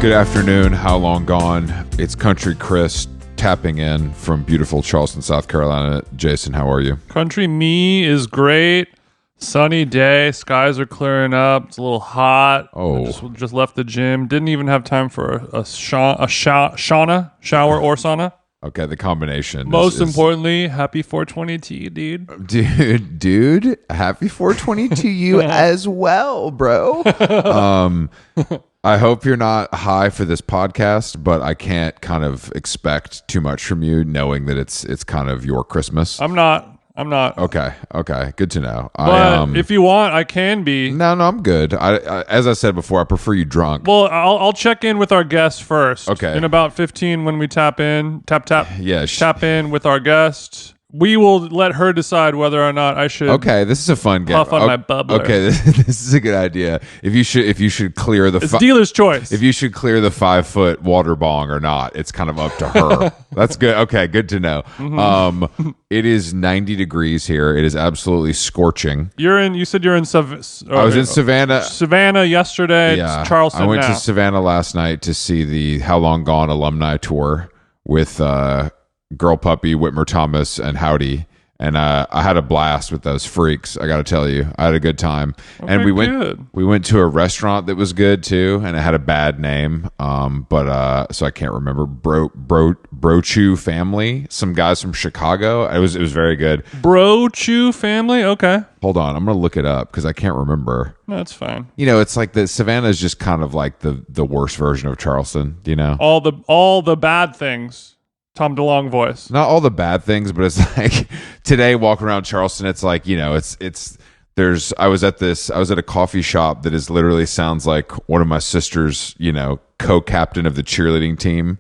Good afternoon. How long gone? It's Country Chris tapping in from beautiful Charleston, South Carolina. Jason, how are you? Country me is great. Sunny day. Skies are clearing up. It's a little hot. Oh. I just left the gym. Didn't even have time for a shower or sauna. Okay, the combination. Most importantly, happy 420 to you, dude. Dude, happy 420 to you as well, bro. I hope you're not high for this podcast, but I can't kind of expect too much from you, knowing that it's kind of your Christmas. I'm not. Okay, good to know. But if you want, I can be. No, I'm good. I as I said before, I prefer you drunk. Well, I'll check in with our guest first. Okay. In about 15 when we tap. Yeah. Tap in with our guest. We will let her decide whether or not I should. Okay, this is a fun game. Puff on my bubbler. Okay, this is a good idea. If you should clear the It's dealer's choice. If you should clear the 5-foot water bong or not, it's kind of up to her. That's good. Okay, good to know. Mm-hmm. It is 90 degrees here. It is absolutely scorching. You said you're in I was in Savannah. Savannah yesterday. Yeah, Charleston. I went now. to Savannah last night to see the How Long Gone alumni tour with Girl Puppy, Whitmer Thomas, and Howdy. And I had a blast with those freaks. I got to tell you, I had a good time. Okay, and we good. went to a restaurant that was good too, and it had a bad name. But so I can't remember. Brochu family, some guys from Chicago. It was very good. Brochu family. Okay, hold on, I'm gonna look it up because I can't remember. No, that's fine. You know, it's like the Savannah is just kind of like the worst version of Charleston. You know, all the bad things. Tom DeLonge voice. Not all the bad things, but it's like today walking around Charleston, it's like, you know, I was at a coffee shop that literally sounds like one of my sister's, you know, co-captain of the cheerleading team.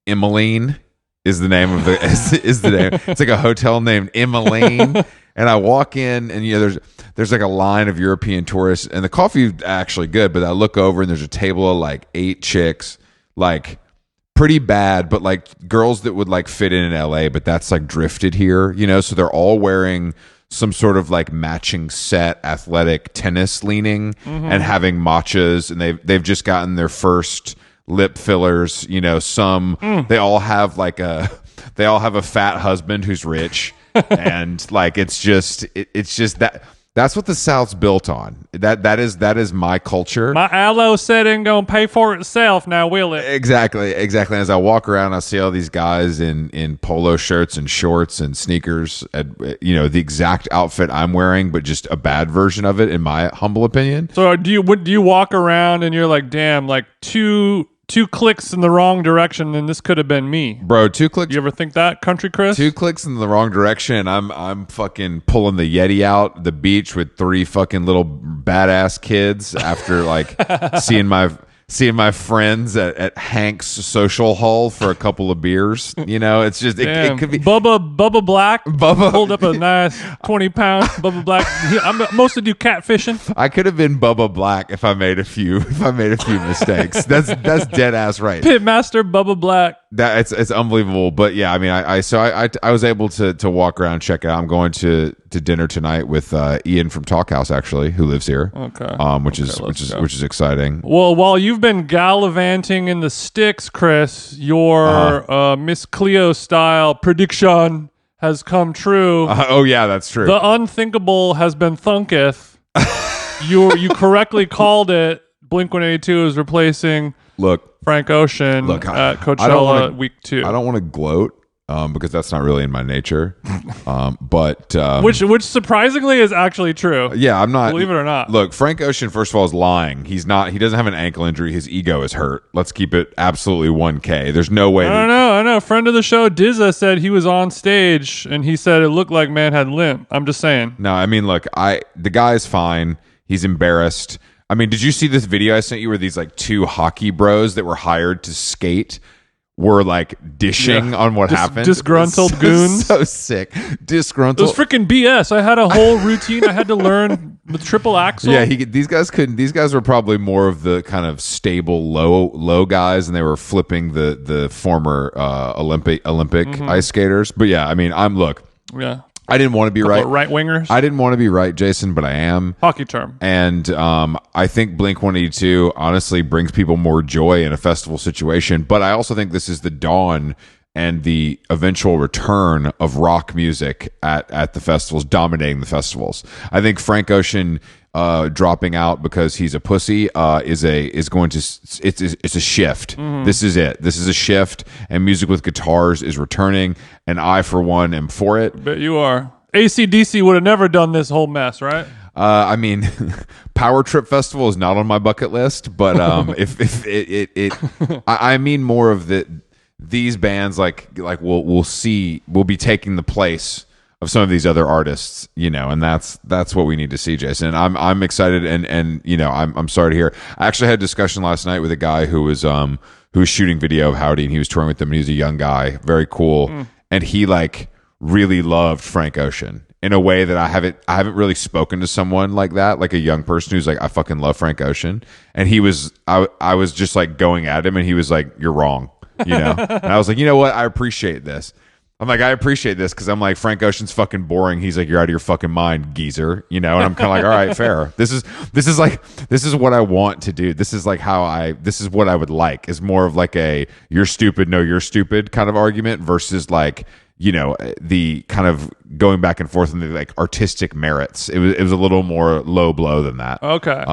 Emmeline is the name of is the name. It's like a hotel named Emmeline. And I walk in and, you know, there's like a line of European tourists and the coffee is actually good, but I look over and there's a table of like 8 chicks, like pretty bad, but like girls that would like fit in LA, but that's like drifted here, you know, so they're all wearing some sort of like matching set athletic tennis leaning and having matchas, and they've just gotten their first lip fillers, you know, they all have a fat husband who's rich and like it's just that's what the South's built on. That is my culture. My aloe said ain't gonna pay for itself now, will it? Exactly. As I walk around, I see all these guys in polo shirts and shorts and sneakers, you know, the exact outfit I'm wearing, but just a bad version of it, in my humble opinion. So do you walk around and you're like, damn, like two clicks in the wrong direction and this could have been me, bro? 2 clicks. You ever think that, Country Chris? 2 clicks in the wrong direction, I'm fucking pulling the Yeti out the beach with 3 fucking little badass kids after like seeing my friends at Hank's social hall for a couple of beers. You know, it's just it could be Bubba Black. Pulled up a nice 20-pound Bubba Black. I mostly do catfishing. I could have been Bubba Black if I made a few mistakes. That's dead ass right. Pitmaster Bubba Black. That it's unbelievable. But yeah, I mean, I was able to walk around, check it out. I'm going to dinner tonight with Ian from Talkhouse, actually, who lives here. Okay. Which is exciting. Well, while you've been gallivanting in the sticks, Chris, your Miss Cleo style prediction has come true. Oh yeah, that's true. The unthinkable has been thunketh. You correctly called it. Blink-182 is replacing Frank Ocean at Coachella week 2. I don't want to gloat because that's not really in my nature. But which surprisingly is actually true. Yeah, I'm not. Believe it or not. Look, Frank Ocean, first of all, is lying. He's not. He doesn't have an ankle injury. His ego is hurt. Let's keep it absolutely 1K. There's no way. I know. Friend of the show, Dizza, said he was on stage and he said it looked like man had limp. I'm just saying. No, I mean, look, the guy's fine. He's embarrassed. I mean, did you see this video I sent you where these like 2 hockey bros that were hired to skate were like dishing on what happened? Disgruntled goons. So sick. Disgruntled. It was freaking BS. I had a whole routine I had to learn with triple axel. Yeah, these guys couldn't. These guys were probably more of the kind of stable low guys, and they were flipping the former Olympic ice skaters. But yeah, I mean, I didn't want to be right. Right wingers. I didn't want to be right, Jason, but I am. Hockey term. And I think Blink-182 honestly brings people more joy in a festival situation. But I also think this is the dawn and the eventual return of rock music at the festivals, dominating the festivals. I think Frank Ocean dropping out because he's a pussy is a shift. Mm-hmm. This is it. This is a shift, and music with guitars is returning, and I, for one, am for it. Bet you are. AC/DC would have never done this whole mess, right? I mean, Power Trip Festival is not on my bucket list, but I mean more of these bands like we'll be taking the place of some of these other artists, and that's what we need to see, Jason. I'm excited, and I'm sorry to hear. I actually had a discussion last night with a guy who was shooting video of Howdy, and he was touring with them, and he was a young guy, very cool, and he really loved Frank Ocean in a way that I haven't really spoken to someone like that, like a young person who's like, I fucking love Frank Ocean, and I was just going at him, and he was like, you're wrong, and I was like, you know what, I appreciate this. I'm like, I appreciate this because I'm like, Frank Ocean's fucking boring. He's like, you're out of your fucking mind, geezer. And I'm kind of like, all right, fair. This is what I want to do. This is this is what I would like. Is more of like a you're stupid, no, you're stupid kind of argument versus the kind of going back and forth on the artistic merits. It was a little more low blow than that. Okay.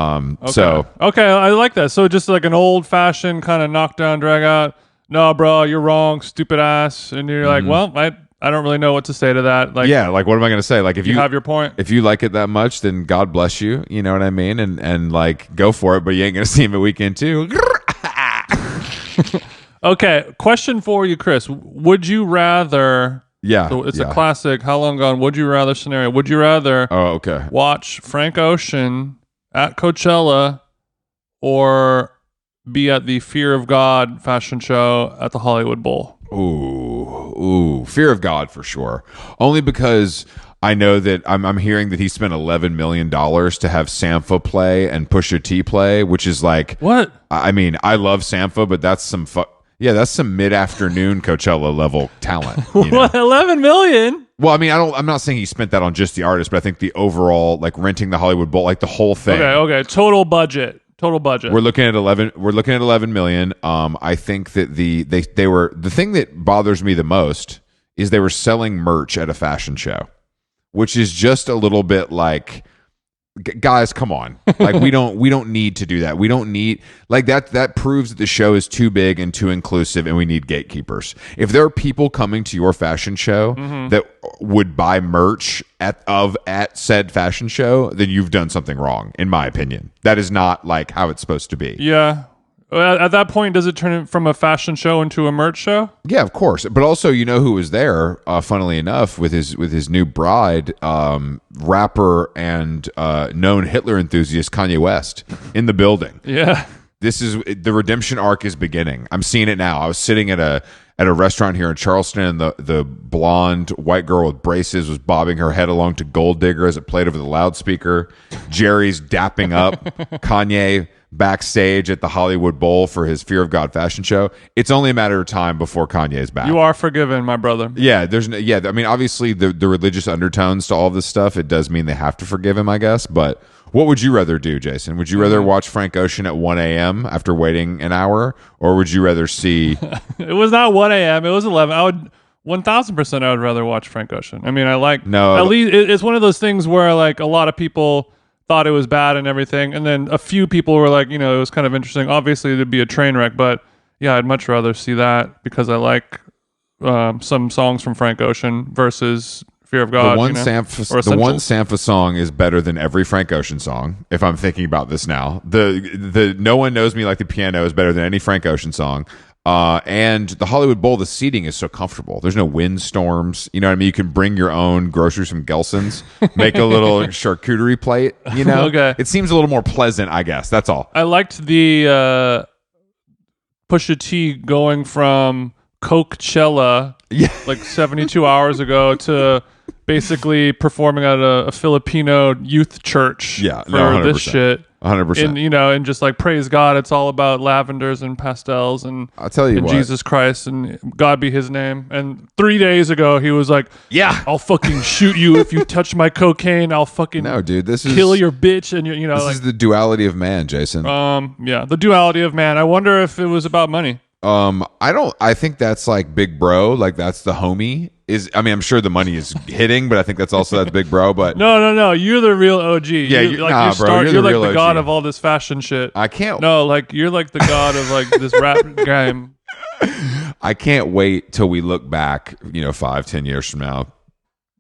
Okay, I like that. So just like an old fashioned kind of knockdown, drag out. No, bro, you're wrong, stupid ass. And you're like, well, I don't really know what to say to that. What am I going to say? If you have your point, if you like it that much, then God bless you. You know what I mean? And go for it, but you ain't going to see him at weekend 2. Okay, question for you, Chris. Would you rather... Yeah. So it's a classic, how long gone, would you rather scenario. Would you rather watch Frank Ocean at Coachella or be at the Fear of God fashion show at the Hollywood Bowl? Ooh, Fear of God for sure. Only because I know that I'm hearing that he spent $11 million to have Sampha play and Pusha T play, which is like... What? I mean, I love Sampha, but that's some... that's some mid-afternoon Coachella level talent. What, $11 million? Well, I mean, I'm not saying he spent that on just the artist, but I think the overall, renting the Hollywood Bowl, the whole thing. Okay. Total budget. We're looking at 11 million. I think that they were, the thing that bothers me the most is they were selling merch at a fashion show, which is just a little bit like, guys, come on. We don't need to do that. We don't need that proves that the show is too big and too inclusive, and we need gatekeepers. If there are people coming to your fashion show that would buy merch at said fashion show, then you've done something wrong, in my opinion. That is not how it's supposed to be. Yeah. At that point, does it turn from a fashion show into a merch show? Yeah, of course. But also, who was there? Funnily enough, with his new bride, rapper and known Hitler enthusiast Kanye West in the building. Yeah, this is the redemption arc is beginning. I'm seeing it now. I was sitting at a restaurant here in Charleston, and the blonde white girl with braces was bobbing her head along to Gold Digger as it played over the loudspeaker. Jerry's dapping up Kanye backstage at the Hollywood Bowl for his Fear of God fashion show. It's only a matter of time before Kanye's back. You are forgiven, my brother. Yeah, I mean, obviously the religious undertones to all this stuff, it does mean they have to forgive him, I guess. But what would you rather do, Jason? Would you rather watch Frank Ocean at 1 a.m. after waiting an hour, or would you rather see... It was not 1 a.m. It was 11. I would 1,000% I would rather watch Frank Ocean. I mean, at least it's one of those things where a lot of people thought it was bad and everything, and then a few people were like, it was kind of interesting. Obviously, it'd be a train wreck, but yeah, I'd much rather see that because I like some songs from Frank Ocean versus Fear of God. The one Sampha song is better than every Frank Ocean song. If I'm thinking about this now, the No One Knows Me Like the Piano is better than any Frank Ocean song. And the Hollywood Bowl, the seating is so comfortable. There's no windstorms. You know what I mean? You can bring your own groceries from Gelson's, make a little charcuterie plate, Okay. It seems a little more pleasant, I guess. That's all. I liked the Pusha T going from Coachella 72 hours ago to basically performing at a Filipino youth church for this shit. 100%. And just like praise God, it's all about lavenders and pastels and I'll tell you what, Jesus Christ and God be his name. And 3 days ago he was like, yeah, I'll fucking shoot you if you touch my cocaine. I'll fucking kill your bitch. And this is the duality of man, Jason. The duality of man. I wonder if it was about money. I think that's like big bro, like that's the homie. I'm sure the money is hitting, but I think that's big bro. But no, you're the real OG. Yeah, you're like bro, you're like the OG. god of all this fashion shit. I can't. No, like you're like the god of like this rap game. I can't wait till we look back, 5-10 years from now.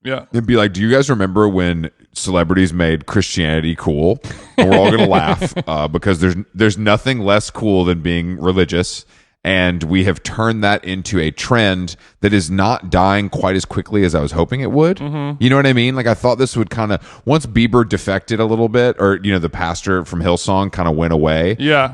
Yeah, and be like, do you guys remember when celebrities made Christianity cool? And we're all gonna laugh because there's nothing less cool than being religious. And we have turned that into a trend that is not dying quite as quickly as I was hoping it would. Mm-hmm. You know what I mean? Like I thought this would kind of, once Bieber defected a little bit, or the pastor from Hillsong kind of went away. Yeah.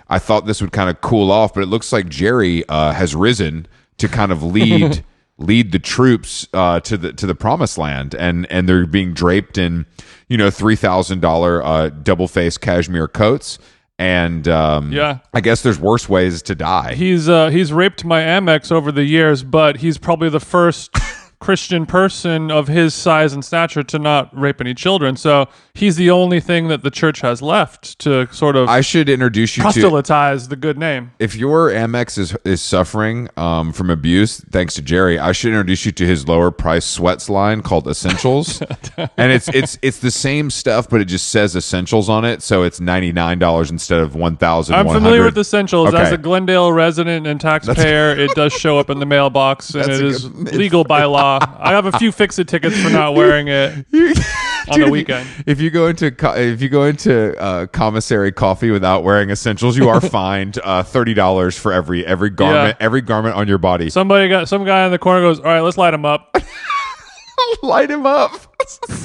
I thought this would kind of cool off, but it looks like Jerry has risen to kind of lead the troops to the promised land, and they're being draped in $3,000 double faced cashmere coats. And I guess there's worse ways to die. He's raped my Amex over the years, but he's probably the first Christian person of his size and stature to not rape any children. So he's the only thing that the church has left to sort of I should introduce you proselytize the good name. If your Amex is suffering from abuse, thanks to Jerry, I should introduce you to his lower price sweats line called Essentials. And it's the same stuff, but it just says Essentials on it, so it's $99 instead of $1,100. I'm familiar with Essentials. Okay. As a Glendale resident and taxpayer, it does show up in the mailbox, and it is legal by law. I have a few fix-it tickets for not wearing it on the weekend. If you go into commissary coffee without wearing Essentials, you are fined $30 for every garment on your body. Some guy in the corner goes, "All right, let's light him up." Light him up.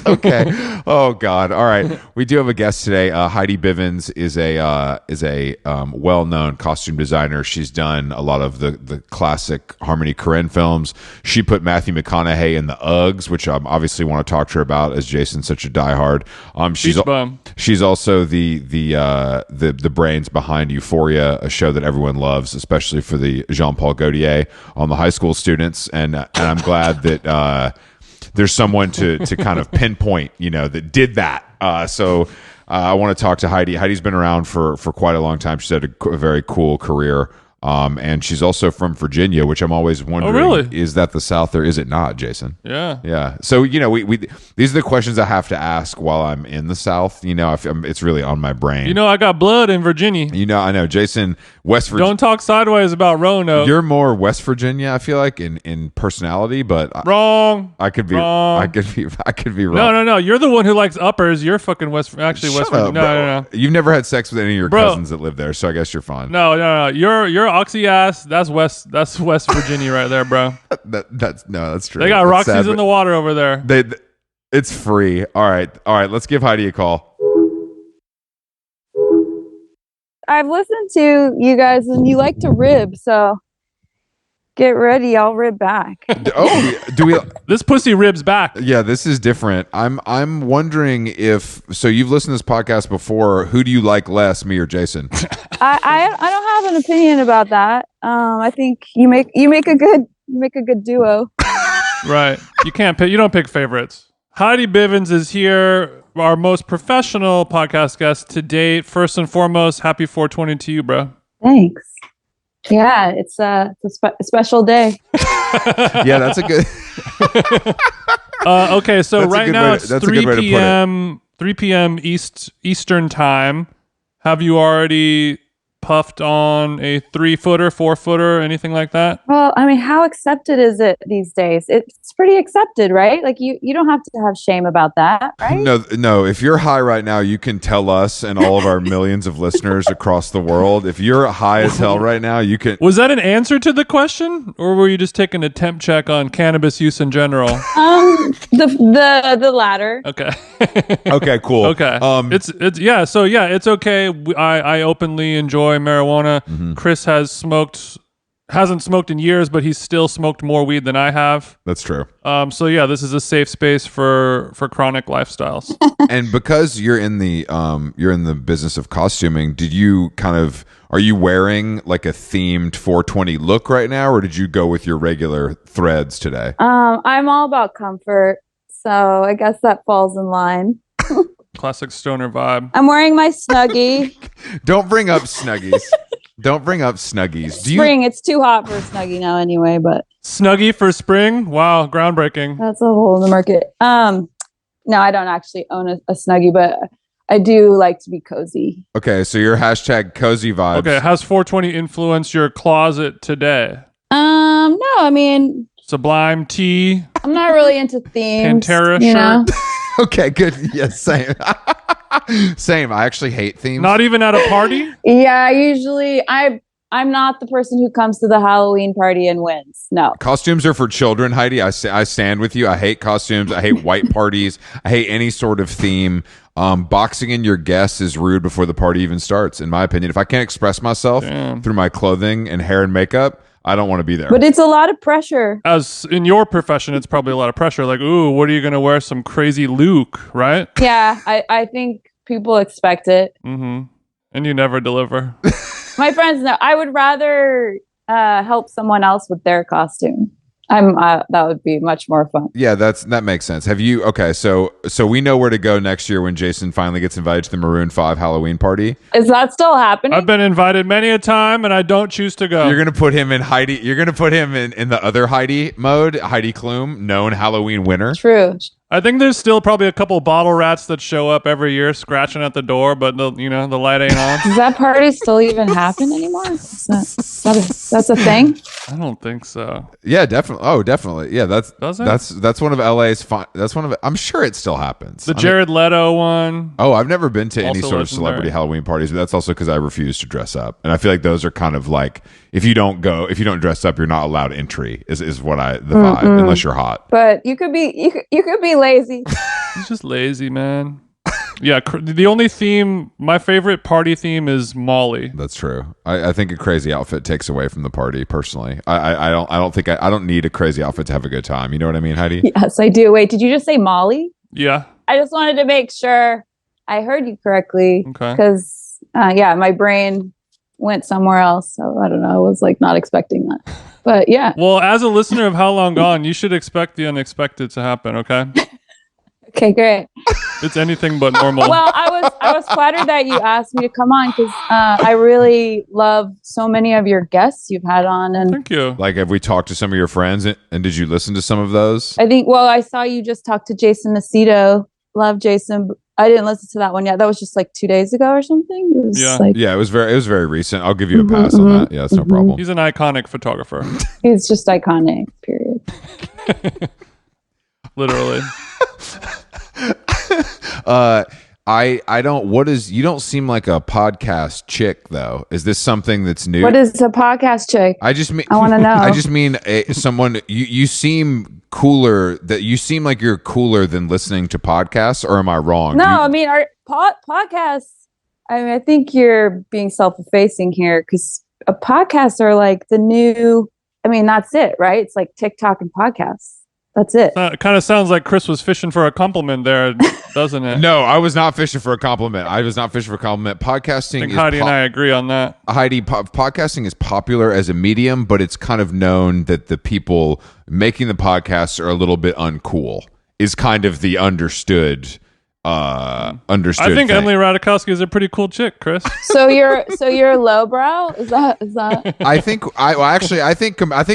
Okay. Oh God. All right. We do have a guest today. Heidi Bivens is a well-known costume designer. She's done a lot of the classic Harmony Korine films. She put Matthew McConaughey in the Uggs, which I obviously want to talk to her about, as Jason's such a diehard. She's also the brains behind Euphoria, a show that everyone loves, especially for the Jean-Paul Gaultier on the high school students. And I'm glad that there's someone to kind of pinpoint, that did that. So I want to talk to Heidi. Heidi's been around for quite a long time. She's had a very cool career. And she's also from Virginia, which I'm always wondering, really? Is that the South or is it not, Jason? Yeah. Yeah. So, we these are the questions I have to ask while I'm in the South. It's really on my brain. I got blood in Virginia. I know. Jason, West Virginia. Don't talk sideways about Roanoke. You're more West Virginia, I feel like, in personality, but wrong. I could be wrong. I could be wrong. No. You're the one who likes uppers. You're fucking West Virginia. No. You've never had sex with any of your cousins that live there, so I guess you're fine. No. You're Oxy ass. That's West Virginia right there, bro. That's true. They got Roxy's in the water over there. It's free. All right. Let's give Heidi a call. I've listened to you guys, and you like to rib, so get ready. I'll rib back. Do we? This pussy ribs back. Yeah, this is different. I'm wondering if you've listened to this podcast before. Who do you like less, me or Jason? I don't have an opinion about that. I think you make a good duo. Right. You don't pick favorites. Heidi Bivens is here, our most professional podcast guest to date. First and foremost, happy 420 to you, bro. Thanks. Yeah, it's a special day. Yeah, that's a good. Okay, so right now it's 3 p.m. 3 p.m. Eastern time. Have you already puffed on a 3-footer, 4-footer, anything like that? Well, I mean, how accepted is it these days? It's pretty accepted, right? Like you don't have to have shame about that, right? No. If you're high right now, you can tell us and all of our millions of listeners across the world. If you're high as hell right now, you can. Was that an answer to the question, or were you just taking a temp check on cannabis use in general? The latter. Okay. Okay. Cool. Okay. It's yeah. So yeah, it's okay. I openly enjoy marijuana. Mm-hmm. Chris has smoked hasn't smoked in years, but he's still smoked more weed than I have. That's true. So yeah, this is a safe space for chronic lifestyles. And because you're in the business of costuming, are you wearing like a themed 420 look right now, or did you go with your regular threads today? I'm all about comfort, so I guess that falls in line. Classic stoner vibe. I'm wearing my Snuggie. Don't bring up Snuggies. Don't bring up Snuggies. Spring, it's too hot for a Snuggie now anyway, but Snuggie for spring? Wow, groundbreaking. That's a hole in the market. No, I don't actually own a Snuggie, but I do like to be cozy. Okay, so your hashtag cozy vibes. Okay, how's 420 influenced your closet today? No, I mean Sublime tea. I'm not really into themes. Pantera shirt. Okay, good. Yes, same. Same. I actually hate themes. Not even at a party? Yeah, usually I'm not the person who comes to the Halloween party and wins. No. Costumes are for children, Heidi. I stand with you. I hate costumes. I hate white parties. I hate any sort of theme. Boxing in your guests is rude before the party even starts, in my opinion. If I can't express myself through my clothing and hair and makeup, I don't want to be there. But it's a lot of pressure. As in your profession, it's probably a lot of pressure. Like, ooh, what are you going to wear? Some crazy Luke, right? Yeah, I think people expect it. Mm-hmm. And you never deliver. My friends know. I would rather help someone else with their costume. That would be much more fun. Yeah, that makes sense. Have you? Okay, so we know where to go next year when Jason finally gets invited to the Maroon 5 Halloween party. Is that still happening? I've been invited many a time, and I don't choose to go. You're gonna put him in Heidi. You're gonna put him in the other Heidi mode. Heidi Klum, known Halloween winner. True. I think there's still probably a couple bottle rats that show up every year scratching at the door, but the light ain't on. Does that party still even happen anymore? That's a thing? I don't think so. Yeah, definitely. Oh, definitely. Yeah, Does it? that's one of LA's that's one of I'm sure it still happens. The Jared Leto one. Oh, I've never been to any Also sort of celebrity Halloween parties, but that's also because I refuse to dress up. And I feel like those are kind of like if you don't dress up, you're not allowed entry. Is what the vibe, unless you're hot. But you could be lazy. He's just lazy, man. Yeah, the only theme, my favorite party theme is Molly. That's true. I think a crazy outfit takes away from the party. Personally, I don't need a crazy outfit to have a good time. You know what I mean, Heidi? Yes, I do. Wait, did you just say Molly? Yeah. I just wanted to make sure I heard you correctly. Okay. Because my brain went somewhere else. So I don't know. I was like not expecting that. But yeah. Well, as a listener of How Long Gone, you should expect the unexpected to happen. Okay. Okay, great. It's anything but normal. Well, I was flattered that you asked me to come on because I really love so many of your guests you've had on. And thank you. Like, have we talked to some of your friends, and did you listen to some of those? I think. Well, I saw you just talk to Jason Macedo. Love Jason. I didn't listen to that one yet. That was just like 2 days ago or something. It was very recent. I'll give you a pass on that. Yeah, that's no problem. He's an iconic photographer. He's just iconic. Period. Literally. You don't seem like a podcast chick though. Is this something that's new? What is a podcast chick? I want to know. I just mean someone you seem cooler, that you seem like you're cooler than listening to podcasts, or am I wrong? No, I mean our podcasts, I think you're being self-effacing here because podcasts are like the new, that's it, right? It's like TikTok and podcasts. That's it. It kind of sounds like Chris was fishing for a compliment there, doesn't it? No, I was not fishing for a compliment. Podcasting. I think Heidi and I agree on that. Heidi, podcasting is popular as a medium, but it's kind of known that the people making the podcasts are a little bit uncool. Is kind of the understood. I think thing. Emily Ratajkowski is a pretty cool chick, Chris. So you're lowbrow? Is that? I think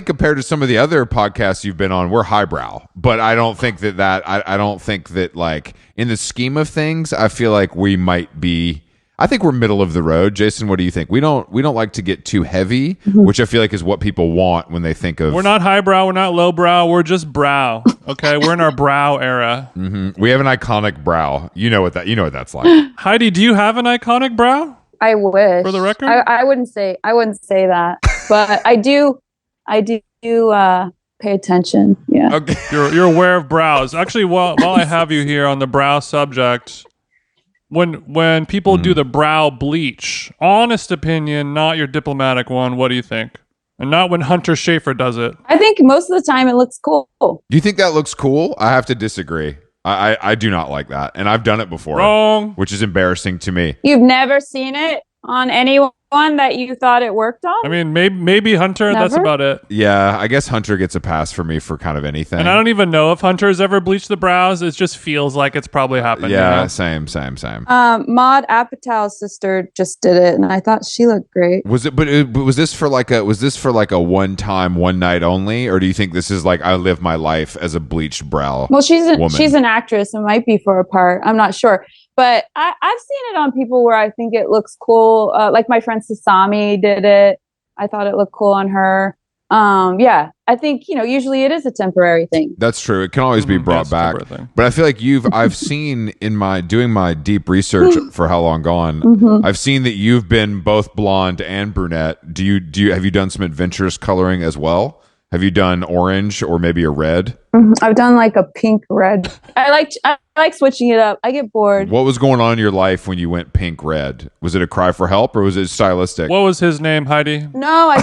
compared to some of the other podcasts you've been on, we're highbrow. But I don't think I don't think that like in the scheme of things, I feel like we might be. I think we're middle of the road. Jason, what do you think? We don't like to get too heavy, which I feel like is what people want when they think of. We're not highbrow. We're not lowbrow. We're just brow. Okay, we're in our brow era. Mm-hmm. We have an iconic brow. You know what that's like. Heidi, do you have an iconic brow? I wish. For the record, I wouldn't say that, but I do pay attention. Yeah. Okay. You're aware of brows. Actually, while I have you here on the brow subject. When people do the brow bleach, honest opinion, not your diplomatic one, what do you think? And not when Hunter Schafer does it. I think most of the time it looks cool. Do you think that looks cool? I have to disagree. I do not like that. And I've done it before. Wrong. Which is embarrassing to me. You've never seen it on anyone that you thought it worked on? I mean, maybe Hunter. Never? That's about it. Yeah, I guess Hunter gets a pass for me for kind of anything. And I don't even know if Hunter's ever bleached the brows. It just feels like it's probably happened. Yeah, you know? same. Maud Apatow's sister just did it, and I thought she looked great. Was this for like a one time, one night only, or do you think this is like I live my life as a bleached brow? Well, she's woman? an actress. It might be for a part. I'm not sure. But I've seen it on people where I think it looks cool. Like my friend Sasami did it. I thought it looked cool on her. Yeah, I think, usually it is a temporary thing. That's true. It can always be brought back. But I feel like I've seen doing my deep research for How Long Gone, I've seen that you've been both blonde and brunette. Have you done some adventurous coloring as well? Have you done orange or maybe a red? I've done like a pink red. I like switching it up. I get bored. What was going on in your life when you went pink red? Was it a cry for help or was it stylistic? What was his name, Heidi? No, I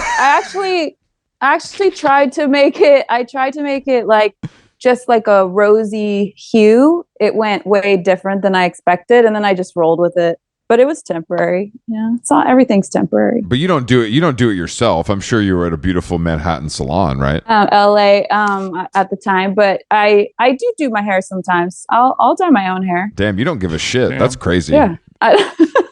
actually tried to make it. I tried to make it like just like a rosy hue. It went way different than I expected, and then I just rolled with it. But it was temporary. Yeah, everything's temporary. But you don't do it. You don't do it yourself. I'm sure you were at a beautiful Manhattan salon, right? LA at the time, but I do my hair sometimes. I'll dye my own hair. Damn, you don't give a shit. Damn. That's crazy. Yeah.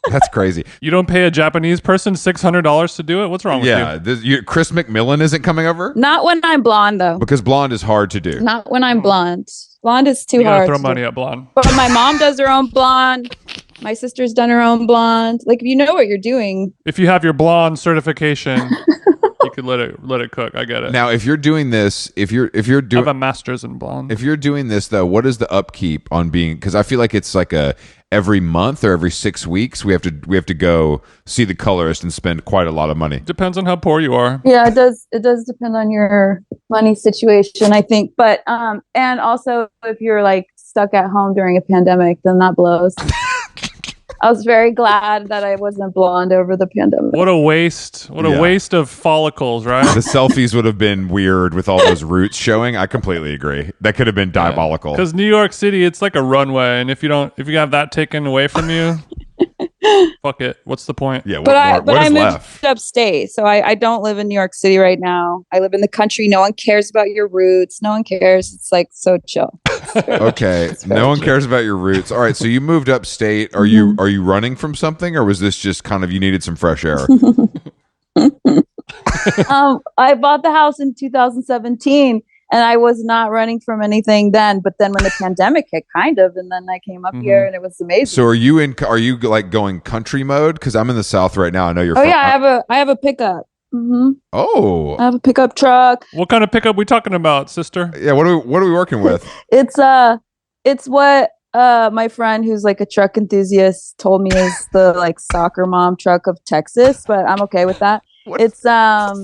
That's crazy. You don't pay a Japanese person $600 to do it? What's wrong with you? Chris McMillan isn't coming over? Not when I'm blonde, though. Because blonde is hard to do. Not when I'm blonde. Blonde is too hard. Throw money at blonde. But my mom does her own blonde. My sister's done her own blonde. Like, if you know what you're doing. If you have your blonde certification, you could let it cook. I get it. Now, if you're doing this, if you're doing, I have a master's in blonde. If you're doing this though, what is the upkeep on being? Because I feel like it's like every month or every 6 weeks we have to go see the colorist and spend quite a lot of money. Depends on how poor you are. Yeah, it does depend on your money situation, I think. But and also if you're like stuck at home during a pandemic, then that blows. I was very glad that I wasn't blonde over the pandemic. What a waste. What a waste of follicles, right? The selfies would have been weird with all those roots showing. I completely agree. That could have been diabolical. Because New York City, it's like a runway. And if you have that taken away from you, fuck it. What's the point? Yeah, what I moved upstate. So I don't live in New York City right now. I live in the country. No one cares about your roots. No one cares. It's like so chill. Okay. No one cares about your roots. All right. So you moved upstate. Are you running from something, or was this just kind of you needed some fresh air? I bought the house in 2017 and I was not running from anything then. But then when the pandemic hit, kind of, and then I came up here and it was amazing. So are you like going country mode? Because I'm in the South right now. I know you're. I have a pickup. Mm-hmm. Oh, I have a pickup truck. What kind of pickup we talking about, sister? Yeah, what are we working with? It's what my friend who's like a truck enthusiast told me is the like soccer mom truck of Texas, but I'm okay with that. What? It's a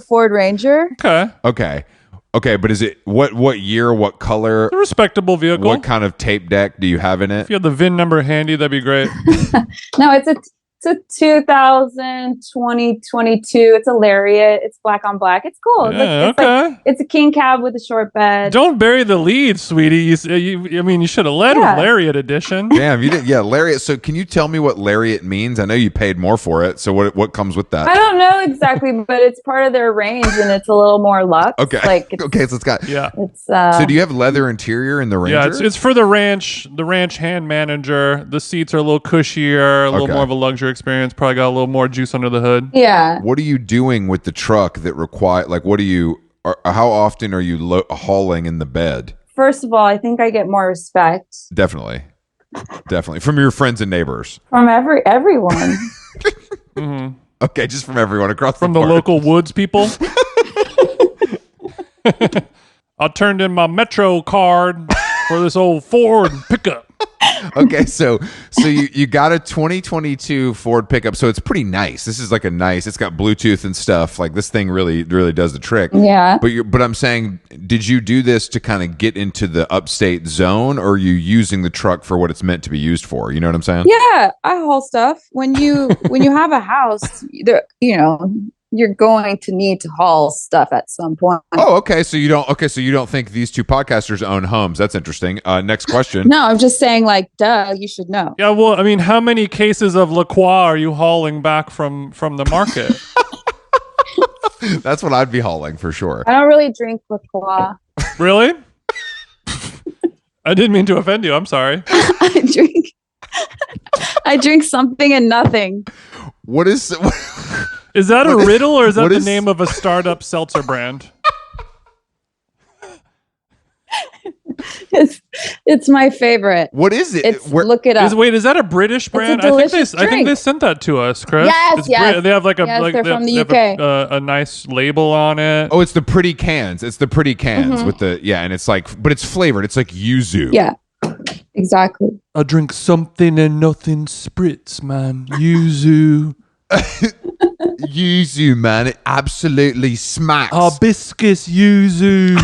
Ford Ranger. Okay. But is it what year, what color? A respectable vehicle. What kind of tape deck do you have in it? If you have the VIN number handy, that'd be great. No, it's a 2022. It's a Lariat. It's black on black. It's cool. It's a king cab with a short bed. Don't bury the lead, sweetie. You should have led with Lariat edition. Damn, you did. Yeah, Lariat. So can you tell me what Lariat means? I know you paid more for it. So what comes with that? I don't know exactly, but it's part of their range and it's a little more luxe. Okay. So it's got. Yeah. It's so do you have leather interior in the Ranger? Yeah, it's for the ranch hand manager. The seats are a little cushier, a little more of a luxury experience. Probably got a little more juice under the hood. Yeah. What are you doing with the truck that how often are you hauling in the bed? First of all, I think I get more respect. Definitely from your friends and neighbors. From everyone. Mm-hmm. Okay, just from everyone across from the local woods people. I turned in my Metro card for this old Ford pickup. Okay, so you got a 2022 Ford pickup, so it's pretty nice. This is like it's got Bluetooth and stuff. Like this thing really does the trick. Yeah. But I'm saying, did you do this to kind of get into the upstate zone, or are you using the truck for what it's meant to be used for? You know what I'm saying? Yeah, I haul stuff. When you have a house, you're going to need to haul stuff at some point. Oh, okay. So you don't think these two podcasters own homes? That's interesting. Next question. No, I'm just saying, like, duh, you should know. Yeah, well, I mean, how many cases of La Croix are you hauling back from the market? That's what I'd be hauling for sure. I don't really drink La Croix. Really? I didn't mean to offend you. I'm sorry. I drink something and nothing. What is? Is that a riddle, or is that the name of a startup seltzer brand? It's my favorite. What is it? Look it up. Is that a British brand? I think they sent that to us, Chris. Yes. They have they're from the UK. A nice label on it. Oh, it's the pretty cans. It's the pretty cans with the and it's like, but it's flavored. It's like yuzu. Yeah, exactly. I drink something and nothing spritz, man. Yuzu. Yuzu, man, it absolutely smacks. Hibiscus yuzu.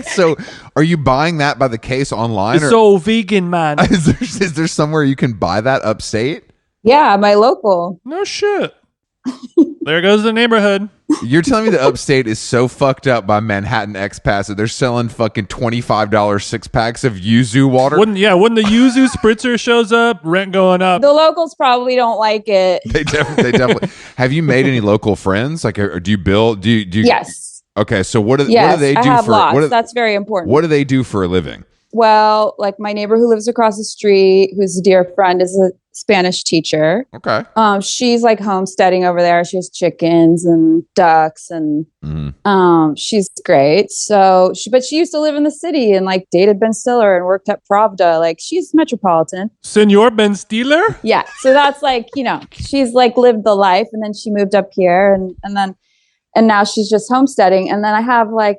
So, are you buying that by the case online? It's all vegan, man. Is there somewhere you can buy that upstate? Yeah, my local. No shit. There goes the neighborhood. You're telling me the upstate is so fucked up by Manhattan expats that they're selling fucking $25 6-packs of yuzu water? When the yuzu spritzer shows up, rent going up. The locals probably don't like it. They definitely. Have you made any local friends? Like, or do you build? Do you? Yes. Okay, so what do they do I have lots. That's very important. What do they do for a living? Well, like my neighbor who lives across the street, who's a dear friend, is a Spanish teacher. Okay. She's like homesteading over there. She has chickens and ducks, and she's great. So, but she used to live in the city and like dated Ben Stiller and worked at Pravda. Like she's metropolitan. Senor Ben Stiller? Yeah. So that's like, she's like lived the life, and then she moved up here, and now she's just homesteading. And then I have I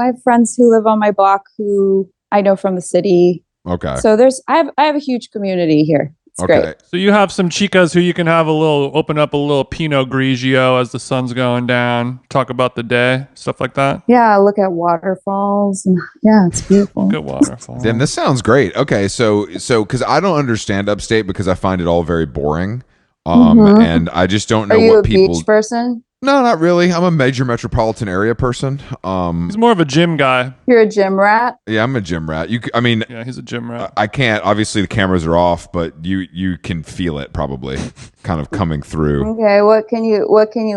have friends who live on my block who I know from the city. Okay. So I have a huge community here. It's great. So you have some chicas who you can have open up a little Pinot Grigio as the sun's going down, talk about the day, stuff like that. Yeah, look at waterfalls. And yeah, it's beautiful. Good waterfalls. Damn, this sounds great. Okay, so because I don't understand upstate because I find it all very boring. And I just don't know what people. Are you a beach person? No, not really. I'm a major metropolitan area person. He's more of a gym guy. You're a gym rat? Yeah, I'm a gym rat. Yeah, he's a gym rat. I can't. Obviously, the cameras are off, but you can feel it probably, kind of coming through. Okay, what can you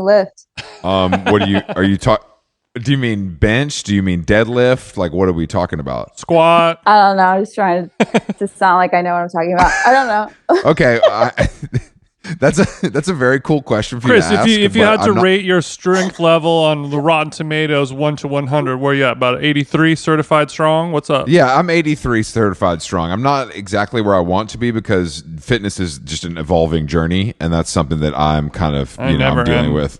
lift? Are you talking? Do you mean bench? Do you mean deadlift? Like, what are we talking about? Squat? I don't know. I'm just trying to sound like I know what I'm talking about. I don't know. Okay. That's a very cool question for Chris, you to ask. if you had to rate your strength level on the Rotten Tomatoes 1 to 100, where you at? About 83 certified strong? What's up? Yeah, I'm 83 certified strong. I'm not exactly where I want to be because fitness is just an evolving journey, and that's something that I'm kind of I'm dealing with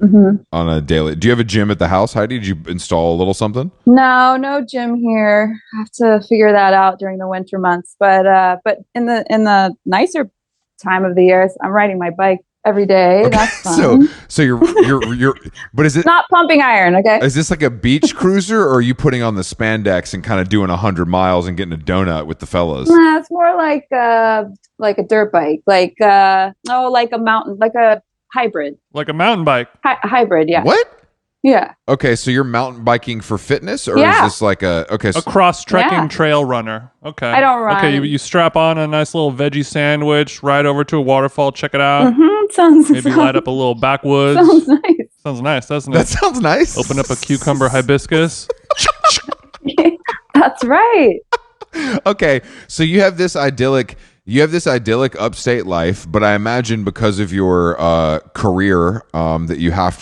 on a daily. Do you have a gym at the house, Heidi? Did you install a little something? No gym here. I have to figure that out during the winter months. But in the nicer time of the year, I'm riding my bike every day. Okay. That's fun. So you're but is it not pumping iron? Okay. Is this like a beach cruiser, or are you putting on the spandex and kind of doing 100 miles and getting a donut with the fellas? Nah, it's more like a dirt bike, like a mountain, like a hybrid, like a mountain bike. Hybrid, yeah. What? Yeah. Okay, so you're mountain biking for fitness, or is this like a cross-trekking trail runner? Okay. I don't run. Okay, you strap on a nice little veggie sandwich, ride over to a waterfall, check it out. Maybe light up a little backwoods. Sounds nice. Sounds nice, doesn't it? That sounds nice. Open up a cucumber hibiscus. That's right. Okay, so you have this idyllic upstate life, but I imagine because of your career that you have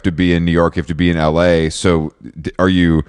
to be in New York, you have to be in LA. So are you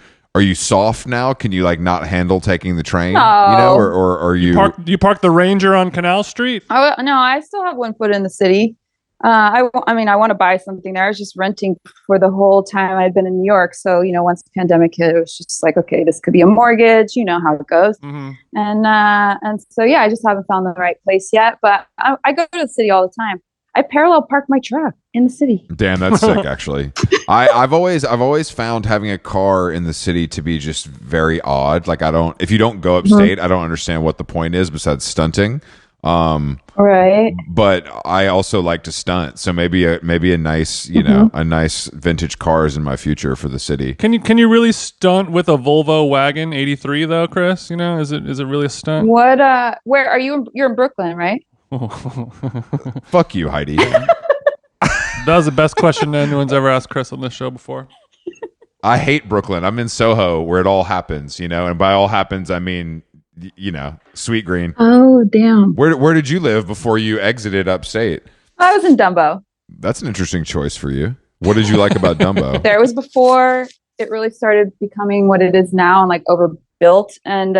soft now? Can you like not handle taking the train? No. Or are you? Do you park the Ranger on Canal Street? No, I still have one foot in the city. I want to buy something there. I was just renting for the whole time I'd been in New York. So, once the pandemic hit, it was just like, okay, this could be a mortgage. You know how it goes. Mm-hmm. And so, yeah, I just haven't found the right place yet. But I go to the city all the time. I parallel park my truck in the city. Damn, that's sick, actually. I've always found having a car in the city to be just very odd. Like if you don't go upstate, I don't understand what the point is besides stunting. Right. But I also like to stunt, so maybe a nice, a nice vintage car is in my future for the city. Can you really stunt with a Volvo wagon 83 though, Chris? Is it really a stunt? What where are you? You're in Brooklyn, right? Fuck you, Heidi. That was the best question anyone's ever asked Chris on this show before. I hate Brooklyn. I'm in Soho where it all happens, and by all happens I mean Sweet Green. Oh, damn. Where did you live before you exited upstate? I was in Dumbo. That's an interesting choice for you. What did you like about Dumbo? There was before it really started becoming what it is now and like overbuilt, and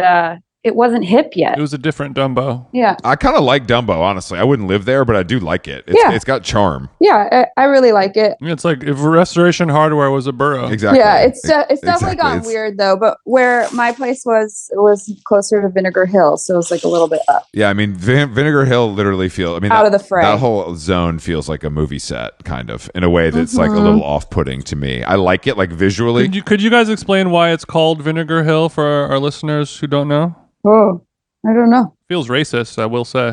it wasn't hip yet. It was a different Dumbo. Yeah. I kind of like Dumbo, honestly. I wouldn't live there, but I do like it. It's got charm. Yeah, I really like it. It's like if Restoration Hardware was a borough. Exactly. Yeah, it's definitely gotten weird though. But where my place was closer to Vinegar Hill, so it was like a little bit up. Yeah, I mean Vinegar Hill literally feels. Out of the fray. That whole zone feels like a movie set, kind of, in a way that's like a little off-putting to me. I like it, like visually. Could you guys explain why it's called Vinegar Hill for our listeners who don't know? Oh, I don't know. Feels racist, I will say.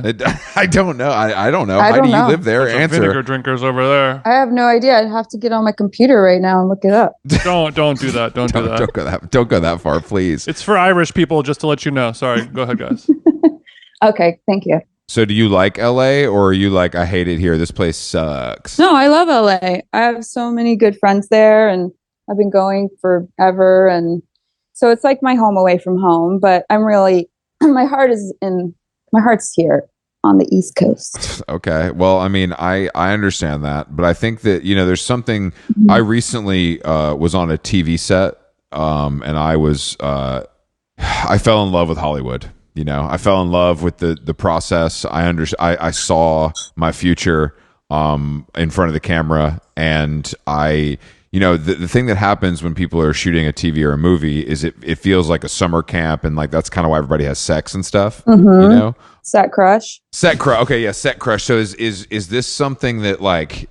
I don't know. I don't know. How do you live there? Answer. Vinegar drinkers over there. I have no idea. I'd have to get on my computer right now and look it up. Don't do that. Don't do that. Don't go that far, please. It's for Irish people, just to let you know. Sorry. Go ahead, guys. Okay, thank you. So do you like LA, or are you like, I hate it here, this place sucks? No, I love LA. I have so many good friends there, and I've been going forever, and so it's like my home away from home. But I'm really my heart's here on the East Coast. Okay. Well, I mean, I understand that, but I think that, there's something. I recently was on a TV set, and I fell in love with Hollywood. I fell in love with the process. I saw my future in front of the camera, and the thing that happens when people are shooting a TV or a movie is it feels like a summer camp, and like that's kind of why everybody has sex and stuff. Set crush. Okay, yeah, set crush. So is this something that like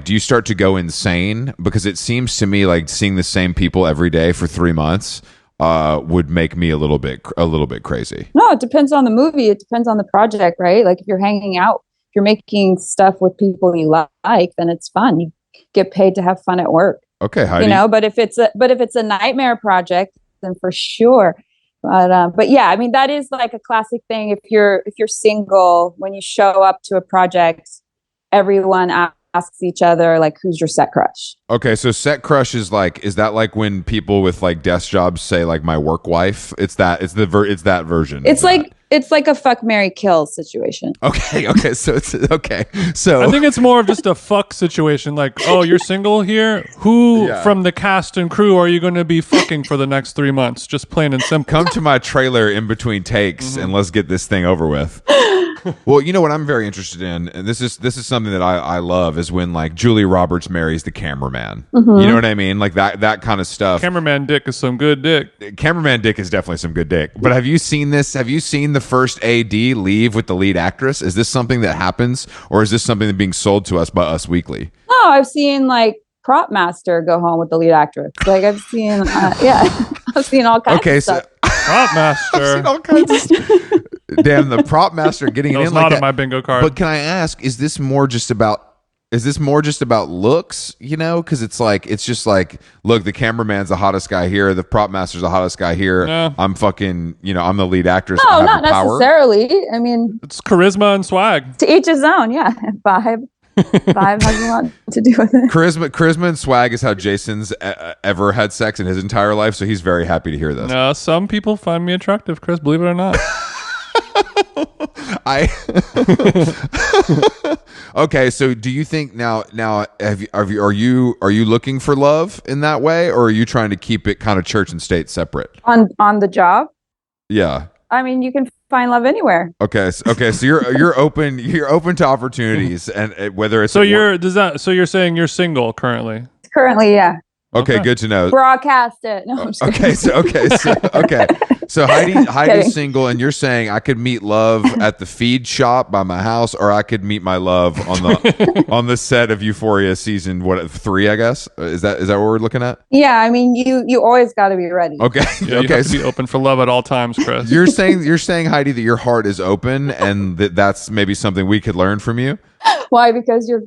do you start to go insane? Because it seems to me like seeing the same people every day for 3 months would make me a little bit crazy. No, it depends on the movie. It depends on the project, right? Like if you're hanging out, if you're making stuff with people you like, then it's fun. You get paid to have fun at work. Okay, Heidi. But if it's a nightmare project, then for sure. But yeah, I mean that is like a classic thing. If you're single, when you show up to a project, everyone asks each other like, "Who's your set crush?" Okay, so set crush is that like when people with like desk jobs say like my work wife? It's that version. It's like a fuck, marry, kill situation. Okay, so it's okay. So I think it's more of just a fuck situation. Like, oh, you're single here? Who from the cast and crew are you going to be fucking for the next 3 months? Just plain and simple. Come to my trailer in between takes and let's get this thing over with. Well, what I'm very interested in, and this is something that I love, is when like Julia Roberts marries the cameraman. You know what I mean? Like that kind of stuff. Cameraman dick is some good dick. Cameraman dick is definitely some good dick. But have you seen this? Have you seen the first AD leave with the lead actress? Is this something that happens, or is this something that's being sold to us by Us Weekly? No, I've seen like Prop Master go home with the lead actress. Like I've seen, I've seen all kinds of stuff. Prop Master. I've seen all kinds of stuff. Damn, the Prop Master getting it in like not that. on my bingo card. But can I ask, is this more just about looks? Because it's just like, look, the cameraman's the hottest guy here, the prop master's the hottest guy here. No. I'm fucking, I'm the lead actress. No, not necessarily. I mean, it's charisma and swag. To each his own. Yeah, vibe has a lot to do with it. Charisma and swag is how Jason's ever had sex in his entire life, so he's very happy to hear this. No, some people find me attractive, Chris, believe it or not. Okay, so do you think now are you looking for love in that way, or are you trying to keep it kind of church and state separate? On the job? Yeah. I mean, you can find love anywhere. Okay, so you're open to opportunities, and whether it's so you're saying you're single currently? Currently, yeah. Okay, good to know. Broadcast it. No, I'm just okay. So Heidi's single, and you're saying I could meet love at the feed shop by my house, or I could meet my love on the set of Euphoria season 3, I guess. Is that what we're looking at? Yeah, I mean, you always got to be ready. Okay, yeah, you have to be open for love at all times, Chris. You're saying Heidi that your heart is open, and that's maybe something we could learn from you. Why? Because you're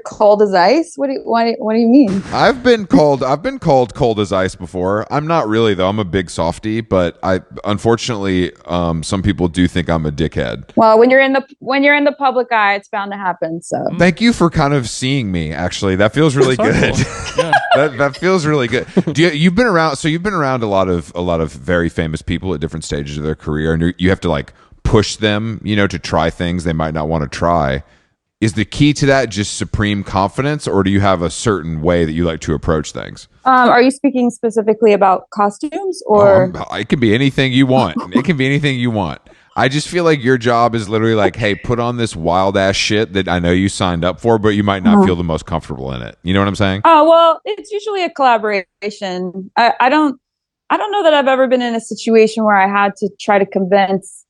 cold as ice. What do you mean? I've been called cold as ice before. I'm not really though. I'm a big softie, but unfortunately some people do think I'm a dickhead. Well, when you're in the public eye, it's bound to happen. So thank you for kind of seeing me. Actually, that feels really good. Yeah. that feels really good. You've been around? So you've been around a lot of very famous people at different stages of their career, and you have to like push them, to try things they might not want to try. Is the key to that just supreme confidence, or do you have a certain way that you like to approach things? Are you speaking specifically about costumes, or it can be anything you want? It can be anything you want. I just feel like your job is literally like, hey, put on this wild ass shit that I know you signed up for, but you might not feel the most comfortable in it. You know what I'm saying? Oh, well, it's usually a collaboration. I don't know that I've ever been in a situation where I had to try to convince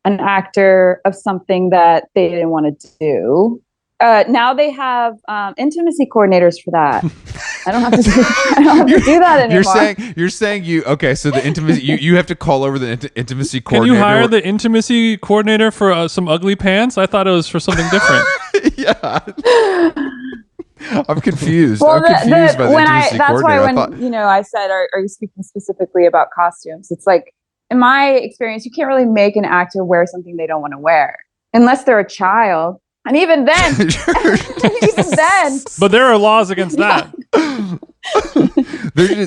an actor of something that they didn't want to do. Now they have intimacy coordinators for that. I don't have to do that anymore. You're saying so the intimacy you have to call over the intimacy coordinator. Can you hire the intimacy coordinator for some ugly pants? I thought it was for something different. Yeah. I'm confused. Well, I'm confused by the intimacy that's coordinator. Why when I said, are you speaking specifically about costumes? It's like, in my experience, you can't really make an actor wear something they don't want to wear unless they're a child. And even then, But there are laws against that.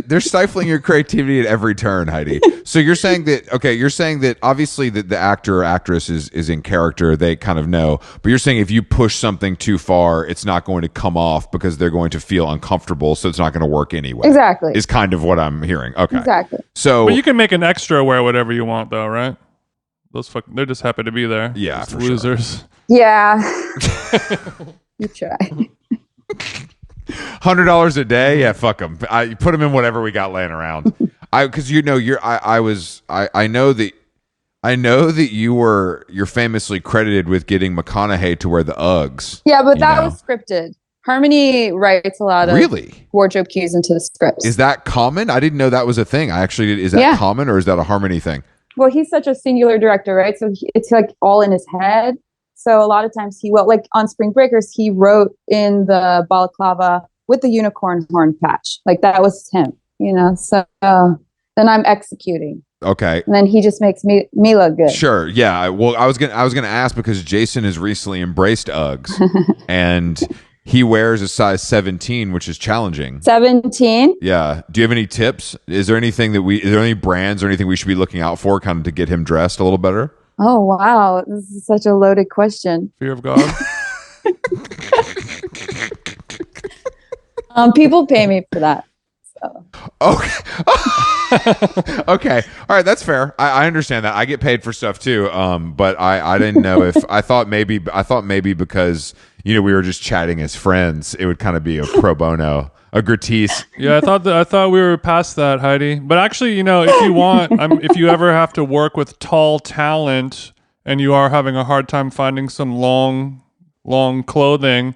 They're stifling your creativity at every turn, Heidi. So you're saying that obviously the actor or actress is in character, they kind of know, but you're saying if you push something too far, it's not going to come off because they're going to feel uncomfortable, so it's not going to work anyway. Exactly. Is kind of what I'm hearing. Okay. Exactly. So, but you can make an extra wear whatever you want, though, right? They're just happy to be there. Yeah, for losers. Sure. Yeah. You try. $100 a day, yeah, fuck them. I put them in whatever we got laying around. Because I know that you're famously credited with getting McConaughey to wear the Uggs. Yeah, but that was scripted. Harmony writes a lot of wardrobe cues into the scripts. Is that common? I didn't know that was a thing. Is that common, or is that a Harmony thing? Well, he's such a singular director, right? So it's like all in his head. So a lot of times he will, like on Spring Breakers, he wrote in the balaclava with the unicorn horn patch. Like that was him, So then I'm executing. Okay. And then he just makes me look good. Sure. Yeah. Well, I was gonna ask because Jason has recently embraced Uggs, and he wears a size 17, which is challenging. 17? Yeah. Do you have any tips? Is there any brands or anything we should be looking out for, kind of to get him dressed a little better? Oh, wow. This is such a loaded question. Fear of God. People pay me for that. So. Okay. Okay. All right. That's fair. I understand that. I get paid for stuff too. But I didn't know if I thought maybe because, we were just chatting as friends, it would kind of be a pro bono. A gratis. Yeah, I thought we were past that, Heidi. But actually, if you want, if you ever have to work with tall talent and you are having a hard time finding some long clothing,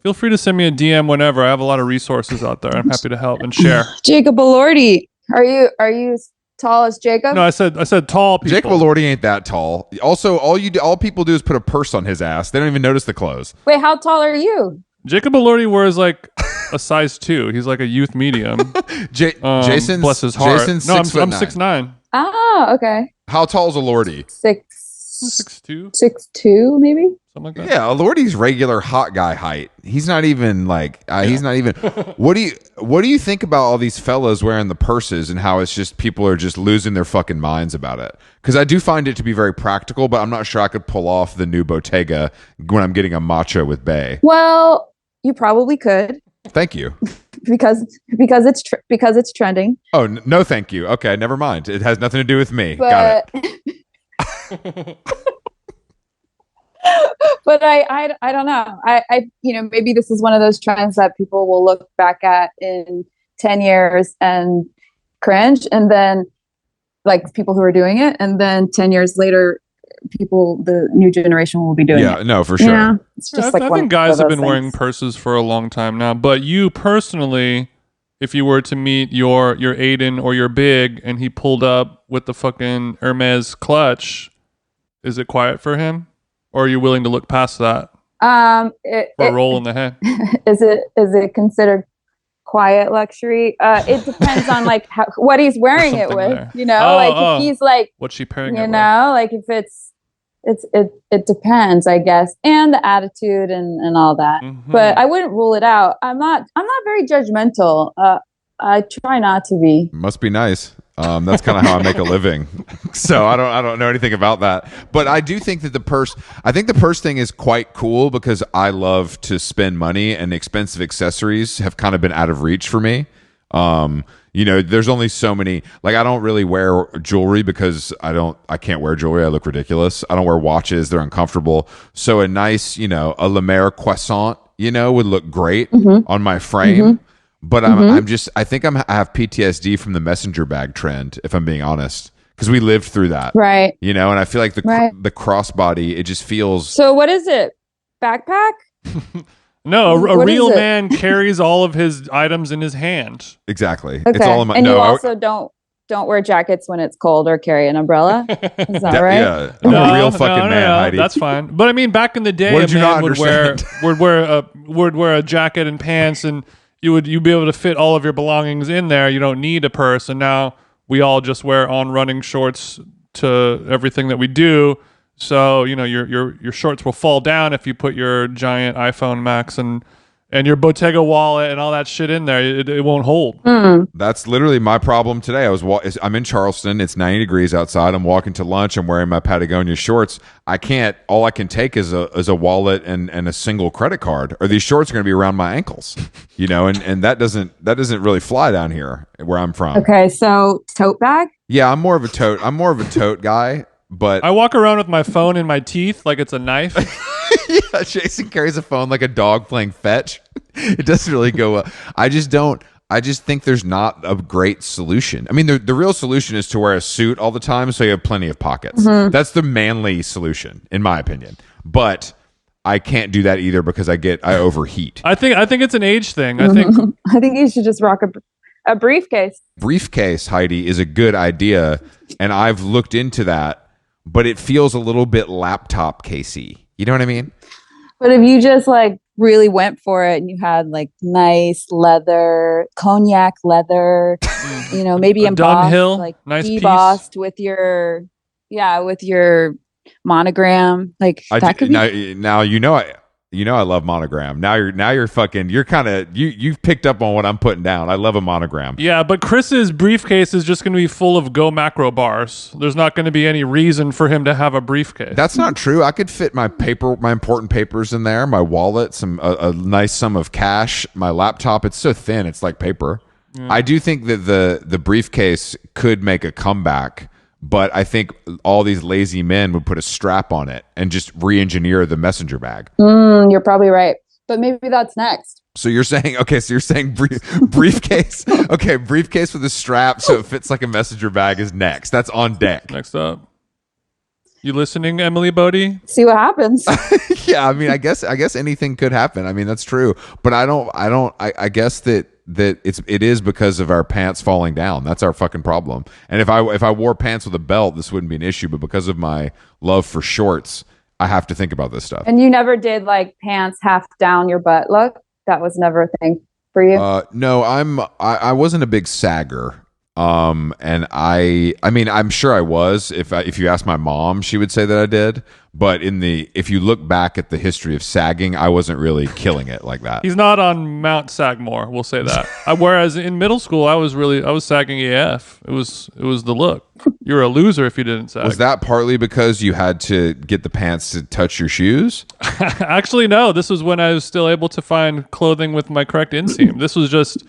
feel free to send me a DM whenever. I have a lot of resources out there. I'm happy to help and share. Jacob Elordi, are you as tall as Jacob? No, I said tall people. Jacob Elordi ain't that tall. Also, all people do is put a purse on his ass. They don't even notice the clothes. Wait, how tall are you? Jacob Elordi wears like a size 2. He's like a youth medium. Jason's bless his heart. Jason's no, I'm 6'9". Oh, okay. How tall is Elordi? 6'2", 6'2", maybe. Something like that. Yeah, Elordi's regular hot guy height. He's not even like. He's not even. What do you think about all these fellas wearing the purses and how it's just people are just losing their fucking minds about it? Because I do find it to be very practical, but I'm not sure I could pull off the new Bottega when I'm getting a matcha with Bay. Well, you probably could. Thank you. because it's trending. Oh no, thank you. Okay, never mind. It has nothing to do with me. But, got it. But I don't know. I maybe this is one of those trends that people will look back at in 10 years and cringe, and then like people who are doing it, and then 10 years later the new generation will be doing it. Yeah, no, for sure. Yeah, it's just I think guys have been wearing purses for a long time now, but you personally, if you were to meet your Aiden or your Big and he pulled up with the fucking Hermes clutch, is it quiet for him, or are you willing to look past that? For a roll in the head. Is it considered quiet luxury? It depends on like what he's wearing it with. There. You know, if he's like, what's she pairing? You know, like if it depends, I guess, and the attitude and all that. Mm-hmm. But I wouldn't rule it out. I'm not very judgmental. I try not to be. Must be nice. That's kind of how I make a living. So I don't know anything about that. But I do think that the purse thing is quite cool because I love to spend money, and expensive accessories have kind of been out of reach for me. You know, there's only so many, like I don't really wear jewelry because I can't wear jewelry. I look ridiculous. I don't wear watches. They're uncomfortable. So a nice, you know, a La Mer croissant, you know, would look great on my frame. Mm-hmm. But I have PTSD from the messenger bag trend, if I'm being honest, because we lived through that. Right. You know, and I feel like the crossbody, it just feels. So what is it? Backpack? No, a real man carries all of his items in his hand. Exactly. Okay. It's all in my, and you also don't wear jackets when it's cold or carry an umbrella. Is that right? Yeah, I'm a real fucking man, Heidi. That's fine. But I mean, back in the day, a man would wear a jacket and pants, and you'd be able to fit all of your belongings in there. You don't need a purse. And now we all just wear on running shorts to everything that we do. So, you know, your shorts will fall down if you put your giant iPhone Max and your Bottega wallet and all that shit in there. It won't hold. Mm. That's literally my problem today. I'm in Charleston. It's 90 degrees outside. I'm walking to lunch. I'm wearing my Patagonia shorts. All I can take is a wallet and a single credit card, or these shorts are going to be around my ankles, you know, and that doesn't really fly down here where I'm from. Okay. So tote bag? Yeah, I'm more of a tote guy. But I walk around with my phone in my teeth like it's a knife. Yeah, Jason carries a phone like a dog playing fetch. It doesn't really go well. I just think there's not a great solution. I mean, the real solution is to wear a suit all the time so you have plenty of pockets. Mm-hmm. That's the manly solution, in my opinion. But I can't do that either because I overheat. I think it's an age thing. I think you should just rock a briefcase. Briefcase, Heidi, is a good idea, and I've looked into that. But it feels a little bit laptop casey. You know what I mean? But if you just like really went for it and you had like nice leather, cognac leather, you know, maybe embossed, Dunhill, like nice embossed with your monogram, like that could be. Now I love monogram. Now you're kind of you've picked up on what I'm putting down. I love a monogram. Yeah, but Chris's briefcase is just going to be full of Go Macro bars. There's not going to be any reason for him to have a briefcase. That's not true. I could fit my important papers in there, my wallet, a nice sum of cash, my laptop. It's so thin, it's like paper. Yeah. I do think that the briefcase could make a comeback. But I think all these lazy men would put a strap on it and just re-engineer the messenger bag. You're probably right. But maybe that's next. So you're saying briefcase. Okay, briefcase with a strap so it fits like a messenger bag is next. That's on deck. Next up. You listening, Emily Bodie? See what happens. Yeah, I mean, I guess anything could happen. I mean, that's true. But I guess that it is because of our pants falling down. That's our fucking problem. And if I wore pants with a belt, this wouldn't be an issue. But because of my love for shorts, I have to think about this stuff. And you never did like pants half down your butt look? That was never a thing for you? No, I wasn't a big sagger. And I mean, I'm sure I was. If you ask my mom, she would say that I did. But if you look back at the history of sagging, I wasn't really killing it like that. He's not on Mount Sagmore, we'll say that. Whereas in middle school, I was sagging AF. It was the look. You were a loser if you didn't sag. Was that partly because you had to get the pants to touch your shoes? Actually, no. This was when I was still able to find clothing with my correct inseam. This was just.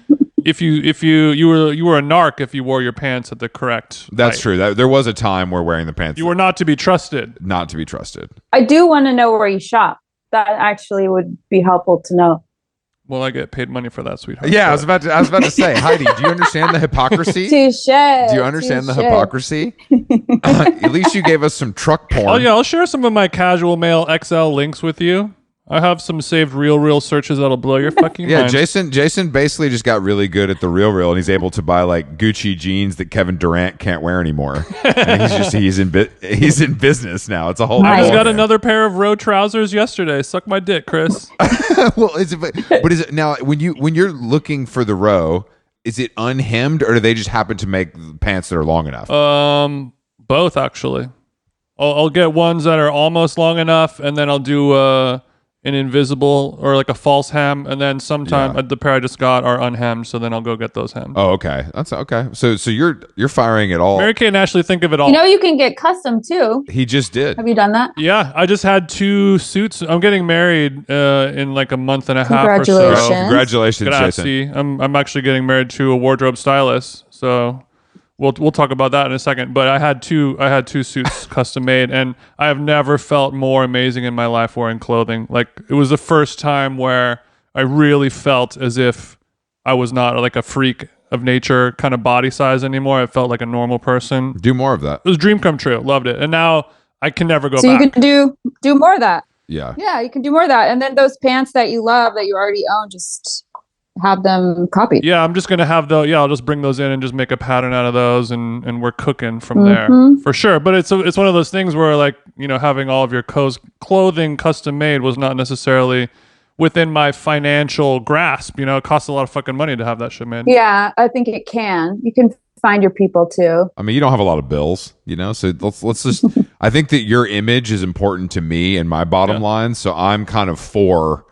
If you were a narc if you wore your pants at the correct That's height. true. There was a time where wearing the pants. You were not to be trusted. Not to be trusted. I do want to know where you shop. That actually would be helpful to know. Well, I get paid money for that, sweetheart. Yeah, I was about to say, Heidi, do you understand the hypocrisy? Touche. Do you understand the hypocrisy? At least you gave us some truck porn. Oh yeah, I'll share some of my Casual Mail XL links with you. I have some saved real searches that'll blow your fucking mind. Jason basically just got really good at the real, and he's able to buy like Gucci jeans that Kevin Durant can't wear anymore. And he's in business now. It's a whole. I just got another pair of row trousers yesterday. Suck my dick, Chris. Well, is it now when you're looking for the row? Is it unhemmed, or do they just happen to make pants that are long enough? Both actually. I'll get ones that are almost long enough, and then I'll do an invisible or like a false hem, and then sometime the pair I just got are unhemmed, so then I'll go get those hemmed. Oh, okay, that's okay. So you're firing it all. Mary Kay and Ashley think of it all. You know, you can get custom too. He just did. Have you done that? Yeah, I just had 2 suits. I'm getting married in like a month and a half or so. Congratulations, Grazie. Jason. I'm actually getting married to a wardrobe stylist, so we'll talk about that in a second. But I had two suits custom made, and I have never felt more amazing in my life wearing clothing. Like, it was the first time where I really felt as if I was not like a freak of nature kind of body size anymore. I felt like a normal person. Do more of that. It was a dream come true. Loved it. And now I can never go back. So you can do more of that. Yeah. Yeah, you can do more of that. And then those pants that you love that you already own, just have them copied. Yeah, I'm just gonna have I'll just bring those in and just make a pattern out of those, and we're cooking from there for sure. But it's one of those things where, like, you know, having all of your clothing custom made was not necessarily within my financial grasp. You know, it costs a lot of fucking money to have that shit made. Yeah, I think it can. You can find your people too. I mean, you don't have a lot of bills, you know, so let's just. I think that your image is important to me and my bottom line, so I'm kind of for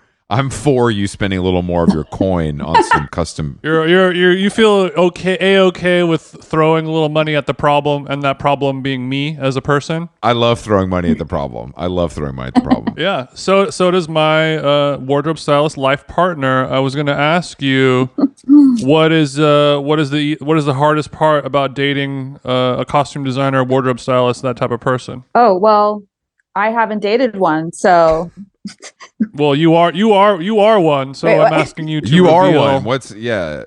you spending a little more of your coin on some custom. You feel okay with throwing a little money at the problem, and that problem being me as a person. I love throwing money at the problem. Yeah. So does my wardrobe stylist life partner. I was going to ask you, what is the hardest part about dating a costume designer, wardrobe stylist, that type of person? Oh, well, I haven't dated one, so. Well, you are one, so I'm asking you to You are reveal, one.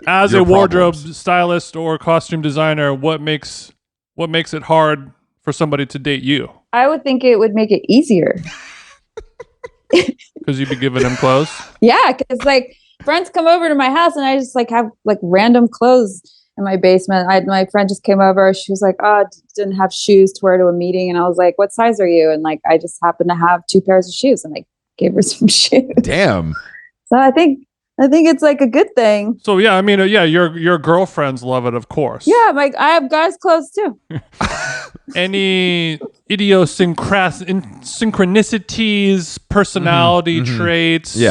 As a wardrobe stylist or costume designer, what makes it hard for somebody to date you? I would think it would make it easier. Because you'd be giving them clothes? Yeah, because like friends come over to my house and I just like have like random clothes in my basement. My friend just came over. She was like, "Oh, didn't have shoes to wear to a meeting," and I was like, "What size are you?" And like, I just happened to have 2 pairs of shoes, and I gave her some shoes. Damn. So I think it's like a good thing. So yeah, I mean, your girlfriends love it, of course. Yeah, like I have guys' clothes too. Any synchronicities, personality traits,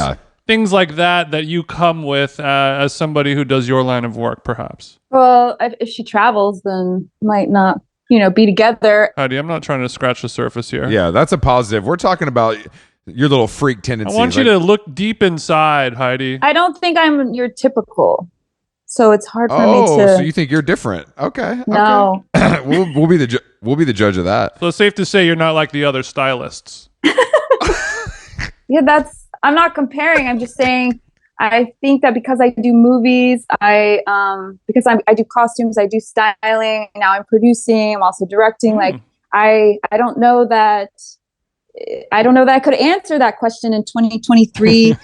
things like that you come with as somebody who does your line of work, perhaps? Well, if she travels, then might not, be together. Heidi, I'm not trying to scratch the surface here. Yeah, that's a positive. We're talking about your little freak tendencies. I want you to look deep inside, Heidi. I don't think I'm your typical, so it's hard for me to. Oh, so you think you're different? Okay. No. Okay. we'll be the judge of that. So it's safe to say you're not like the other stylists. Yeah, I'm not comparing. I'm just saying. I think that because I do movies, I do costumes, I do styling. Now I'm producing. I'm also directing. Like I don't know that. I don't know that I could answer that question in 2023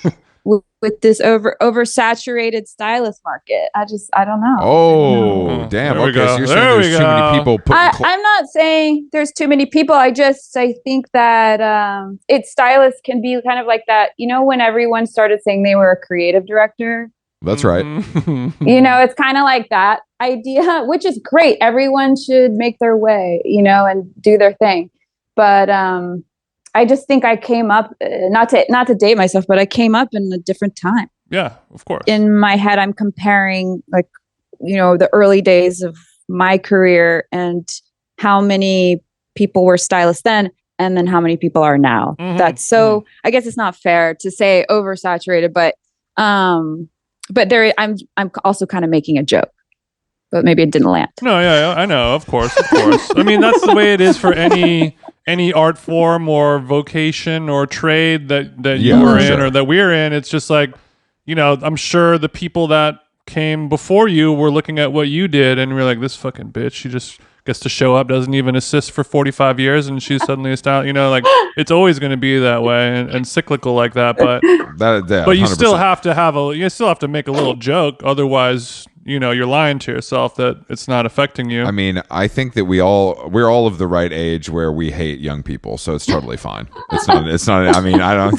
with this oversaturated stylist market. I don't know. Oh, damn. Okay, so you're saying there's too many people I'm not saying there's too many people. I think that stylists can be kind of like that. When everyone started saying they were a creative director. That's right. It's kind of like that idea, which is great. Everyone should make their way, and do their thing. But I just think I came up, not to date myself, but I came up in a different time. Yeah, of course. In my head, I'm comparing the early days of my career and how many people were stylists then, and then how many people are now. That's so. I guess it's not fair to say oversaturated, but there, I'm also kind of making a joke, but maybe it didn't land. No, yeah, I know, of course. I mean, that's the way it is for any art form or vocation or trade that you are in or that we're in. It's just like, I'm sure the people that came before you were looking at what you did and we're like, this fucking bitch, she just gets to show up, doesn't even assist for 45 years, and she's suddenly a star. Like it's always going to be that way and cyclical like that. But you still have to make a little joke, otherwise, you're lying to yourself that it's not affecting you. I mean, I think that we're all of the right age where we hate young people, so it's totally fine. It's not. I mean, I don't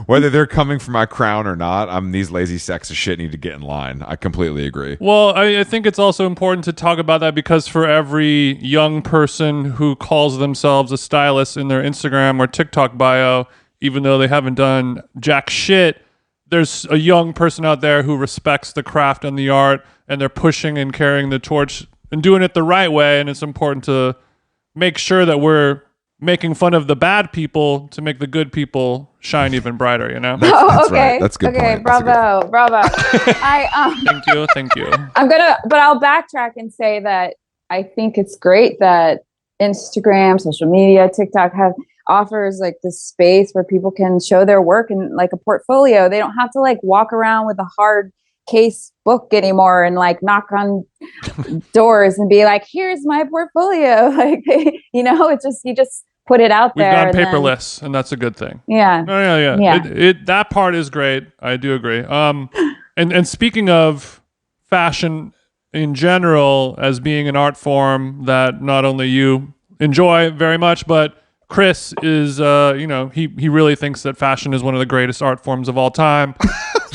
whether they're coming for my crown or not. These lazy sacks of shit need to get in line. I completely agree. Well, I think it's also important to talk about that because for every young person who calls themselves a stylist in their Instagram or TikTok bio, even though they haven't done jack shit, there's a young person out there who respects the craft and the art, and they're pushing and carrying the torch and doing it the right way. And it's important to make sure that we're making fun of the bad people to make the good people shine even brighter, That's okay. Right. That's a good point. Bravo. Thank you. But I'll backtrack and say that I think it's great that Instagram, social media, TikTok offers like this space where people can show their work and like a portfolio. They don't have to like walk around with a hard case book anymore and like knock on doors and be like, here's my portfolio. Like, it's just, you just put it out there. We've gone paperless, and that's a good thing. Yeah. Oh, yeah. That part is great. I do agree. And speaking of fashion in general as being an art form that not only you enjoy very much, but Chris is, he really thinks that fashion is one of the greatest art forms of all time.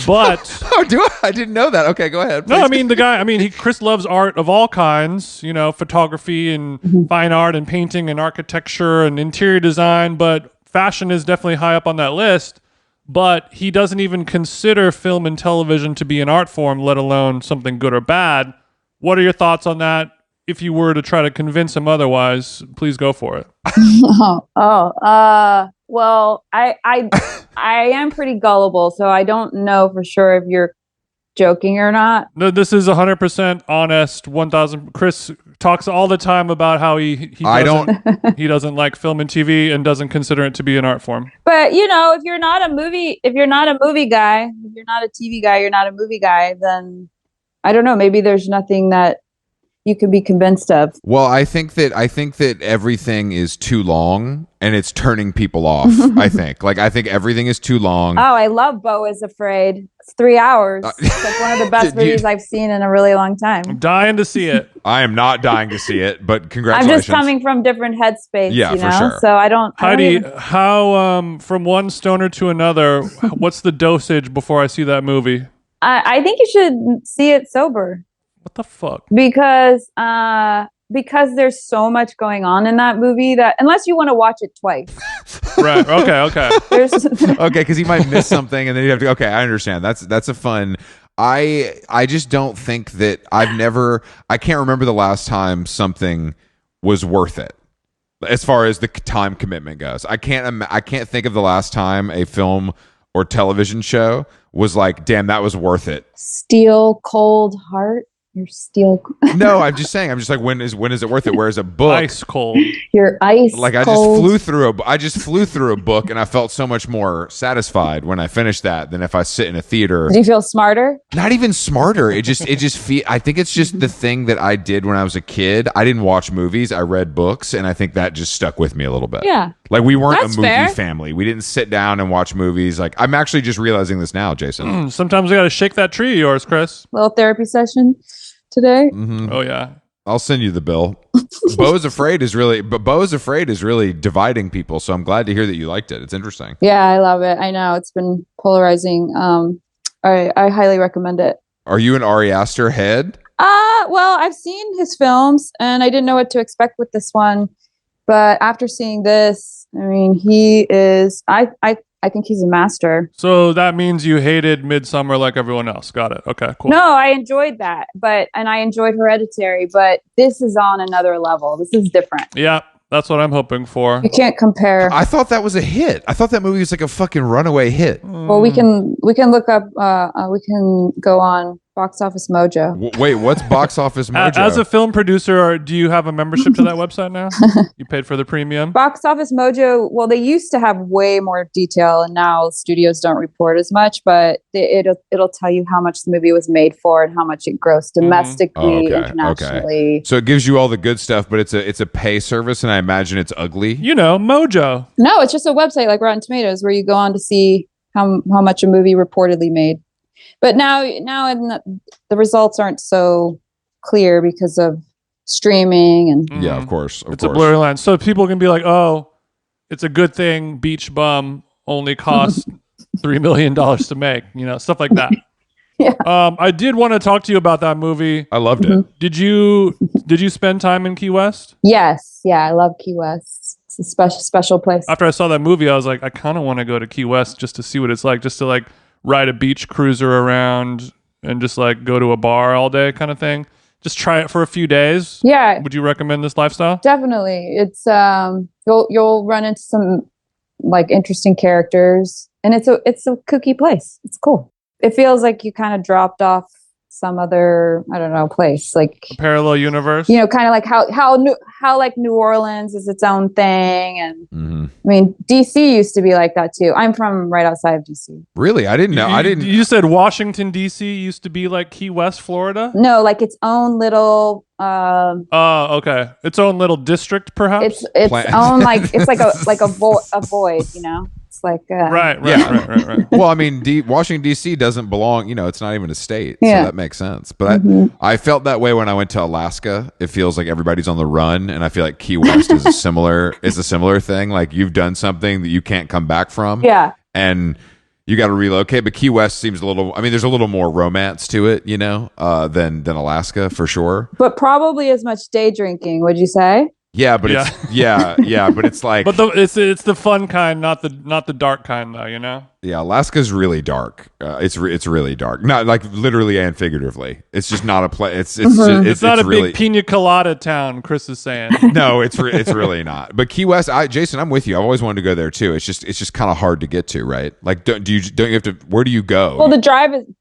But do I? I didn't know that. Okay, go ahead. Please. No, I mean Chris loves art of all kinds, photography and fine art and painting and architecture and interior design, but fashion is definitely high up on that list. But he doesn't even consider film and television to be an art form, let alone something good or bad. What are your thoughts on that? If you were to try to convince him otherwise, please go for it. Well, I am pretty gullible, so I don't know for sure if you're joking or not. No, this is 100% honest. 1,000. Chris talks all the time about how he doesn't like film and TV and doesn't consider it to be an art form. But if you're not a movie guy, if you're not a TV guy, you're not a movie guy, then I don't know. Maybe there's nothing that you could be convinced of. Well, I think that everything is too long and it's turning people off. I think everything is too long. Oh, I love Beau is Afraid. It's 3 hours. It's like one of the best movies I've seen in a really long time. I'm dying to see it. I am not dying to see it, but congratulations. I'm just coming from different headspace, for sure. So I don't. Heidi, how from one stoner to another? What's the dosage before I see that movie? I think you should see it sober. What the fuck? Because there's so much going on in that movie that unless you want to watch it twice. Right. Okay. Okay, because you might miss something and then you have to. Okay, I understand. That's a fun. I just don't think that I can't remember the last time something was worth it. As far as the time commitment goes, I can't think of the last time a film or television show was like, damn, that was worth it. Steel Cold Heart. Your steel. No, I'm just saying. I'm just like, when is it worth it? Whereas a book, ice cold. Your ice. Like I cold. just flew through a book, and I felt so much more satisfied when I finished that than if I sit in a theater. Do you feel smarter? Not even smarter. I think it's just the thing that I did when I was a kid. I didn't watch movies. I read books, and I think that just stuck with me a little bit. Yeah. Like we weren't That's a movie fair. family. We didn't sit down and watch movies. Like I'm actually just realizing this now, Jason. Sometimes we got to shake that tree of yours, Chris. Little therapy session today. Mm-hmm. Oh yeah. I'll send you the bill. Beau is Afraid is really dividing people. So I'm glad to hear that you liked it. It's interesting. Yeah, I love it. I know it's been polarizing. I highly recommend it. Are you an Ari Aster head? Well, I've seen his films and I didn't know what to expect with this one. But after seeing this, I mean, he is, I think he's a master. So that means you hated Midsummer like everyone else. Got it. Okay, cool. No, I enjoyed that. And I enjoyed Hereditary, but this is on another level. This is different. Yeah, that's what I'm hoping for. You can't compare. I thought that was a hit. I thought that movie was like a fucking runaway hit. Well, we can look up, we can go on Box Office Mojo. Wait, what's Box Office Mojo? As a film producer, do you have a membership to that website now? You paid for the premium? Box Office Mojo, well, they used to have way more detail, and now studios don't report as much, but it'll tell you how much the movie was made for and how much it grossed domestically, internationally. Okay. So it gives you all the good stuff, but it's a pay service, and I imagine it's ugly. Mojo. No, it's just a website like Rotten Tomatoes where you go on to see how much a movie reportedly made. But now the results aren't so clear because of streaming and yeah, of course. It's a blurry line. So people can be like, "Oh, it's a good thing Beach Bum only cost $3 million to make," stuff like that. Yeah. I did want to talk to you about that movie. I loved it. Did you spend time in Key West? Yes. Yeah, I love Key West. It's a special place. After I saw that movie, I was like, I kind of want to go to Key West just to see what it's like, just to like ride a beach cruiser around and just like go to a bar all day kind of thing. Just try it for a few days. Yeah. Would you recommend this lifestyle? Definitely. It's you'll run into some like interesting characters, and it's a kooky place. It's cool. It feels like you kind of dropped off some other, I don't know, place, like a parallel universe. Kind of like how like New Orleans is its own thing, and I mean DC used to be like that too. I'm from right outside of DC. Really, I didn't know. You said Washington D.C. used to be like Key West, Florida. No, like its own little. Okay, its own little district, perhaps. It's own like it's like a void, It's like right. Well, I mean, Washington D.C. doesn't belong. It's not even a state, so that makes sense. But I felt that way when I went to Alaska. It feels like everybody's on the run, and I feel like Key West is a similar thing. Like you've done something that you can't come back from. Yeah, and you got to relocate. But Key West seems a little. I mean, there's a little more romance to it, than Alaska for sure. But probably as much day drinking. Would you say? Yeah, but it's but it's like, but it's the fun kind, not the dark kind, though. Yeah, Alaska's really dark. It's really dark, not like literally and figuratively. It's just not a place. It's not a really, big pina colada town. Chris is saying no, it's really not. But Key West, Jason, I'm with you. I've always wanted to go there too. It's just kind of hard to get to, right? Like, don't you have to? Where do you go? Well, the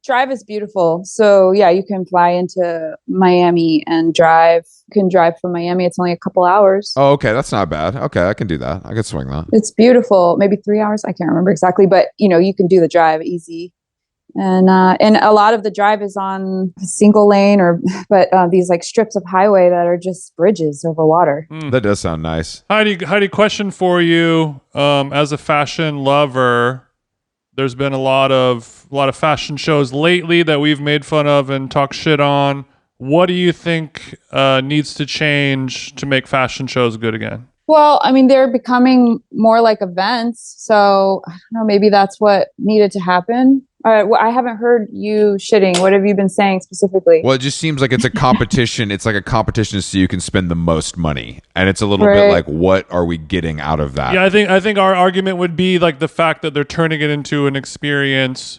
drive is beautiful. So yeah, you can fly into Miami and drive. You can drive from Miami. It's only a couple hours. Oh, okay, that's not bad. Okay, I can do that. I can swing that. It's beautiful. Maybe 3 hours. I can't remember exactly, but you can do the drive easy, and a lot of the drive is on single lane but these like strips of highway that are just bridges over water. That does sound nice. Heidi, question for you. As a fashion lover, there's been a lot of fashion shows lately that we've made fun of and talk shit on. What do you think needs to change to make fashion shows good again? Well, I mean, they're becoming more like events. So I don't know, maybe that's what needed to happen. Well, I haven't heard you shitting. What have you been saying specifically? Well, it just seems like it's a competition. It's like a competition so you can spend the most money. And it's a little bit like, what are we getting out of that? Yeah, I think our argument would be like the fact that they're turning it into an experience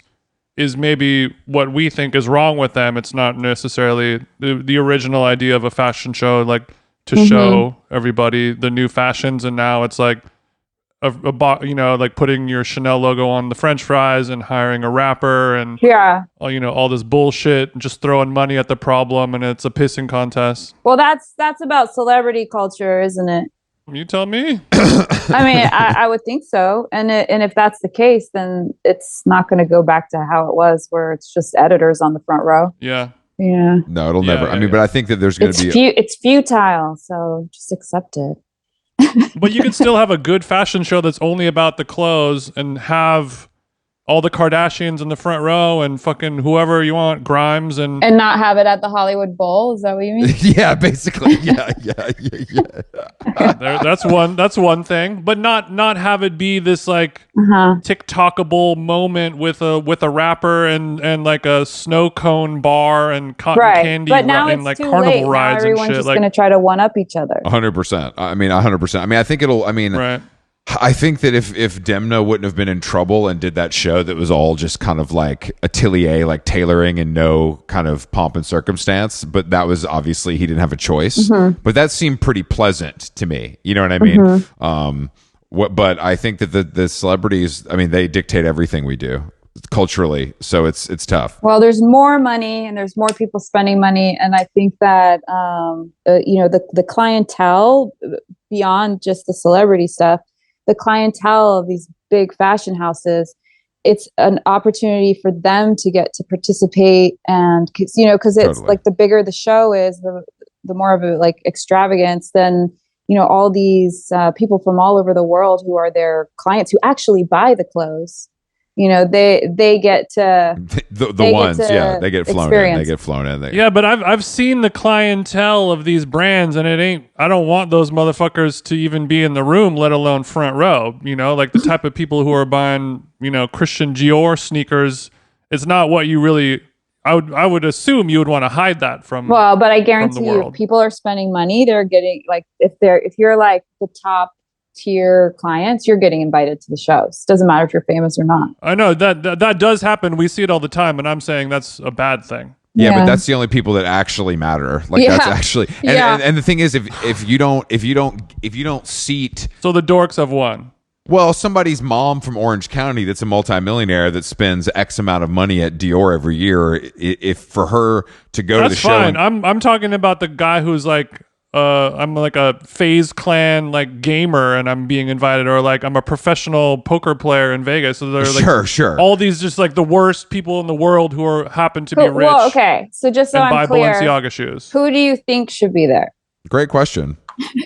is maybe what we think is wrong with them. It's not necessarily the original idea of a fashion show, like to show everybody the new fashions, and now it's like like putting your Chanel logo on the French fries and hiring a rapper and all this bullshit and just throwing money at the problem, and it's a pissing contest. Well, that's about celebrity culture, isn't it? You tell me. I mean, I would think so, and if that's the case, then it's not going to go back to how it was, where it's just editors on the front row. Yeah. No, it'll never. I mean, but I think that there's going to be. It's futile, so just accept it. But you can still have a good fashion show that's only about the clothes and have all the Kardashians in the front row and fucking whoever you want, Grimes and not have it at the Hollywood Bowl. Is that what you mean? Yeah, basically. Yeah. That's one thing, but not have it be this like TikTokable moment with a rapper and like a snow cone bar and cotton candy and like carnival rides and shit. Everyone's just gonna try to one up each other. 100%. I mean, 100%. I mean, I think it'll. I mean. Right. I think that if Demna wouldn't have been in trouble and did that show that was all just kind of like atelier, like tailoring and no kind of pomp and circumstance, but that was obviously he didn't have a choice. But that seemed pretty pleasant to me. You know what I mean? But I think that the celebrities, I mean, they dictate everything we do. culturally. So it's tough. Well, there's more money and there's more people spending money. And I think that, the clientele beyond just the celebrity stuff, the clientele of these big fashion houses, it's an opportunity for them to get to participate. And because it's like the bigger the show is, the more of a like extravagance, then all these people from all over the world who are their clients who actually buy the clothes, they get to they get flown in. They get flown in. Yeah, but I've seen the clientele of these brands, and I don't want those motherfuckers to even be in the room, let alone front row. Like the type of people who are buying Christian Dior sneakers. It's not what you really. I would assume you would want to hide that from. Well, but I guarantee you, people are spending money. They're getting like if you're like the top tier clients, you're getting invited to the shows. Doesn't matter if you're famous or not. I know that does happen. We see it all the time, and I'm saying that's a bad thing. Yeah, but that's the only people that actually matter. Like that's actually, and the thing is, if you don't seat, so the dorks have won. Well, somebody's mom from Orange County that's a multimillionaire that spends X amount of money at Dior every year. If for her to go to the show, fine. I'm talking about the guy who's like, I'm like a FaZe Clan like gamer, and I'm being invited, or like I'm a professional poker player in Vegas. So they're like, sure. All these just like the worst people in the world who happen to be rich. Well, okay. So just so I'm clear, Balenciaga shoes. Who do you think should be there? Great question.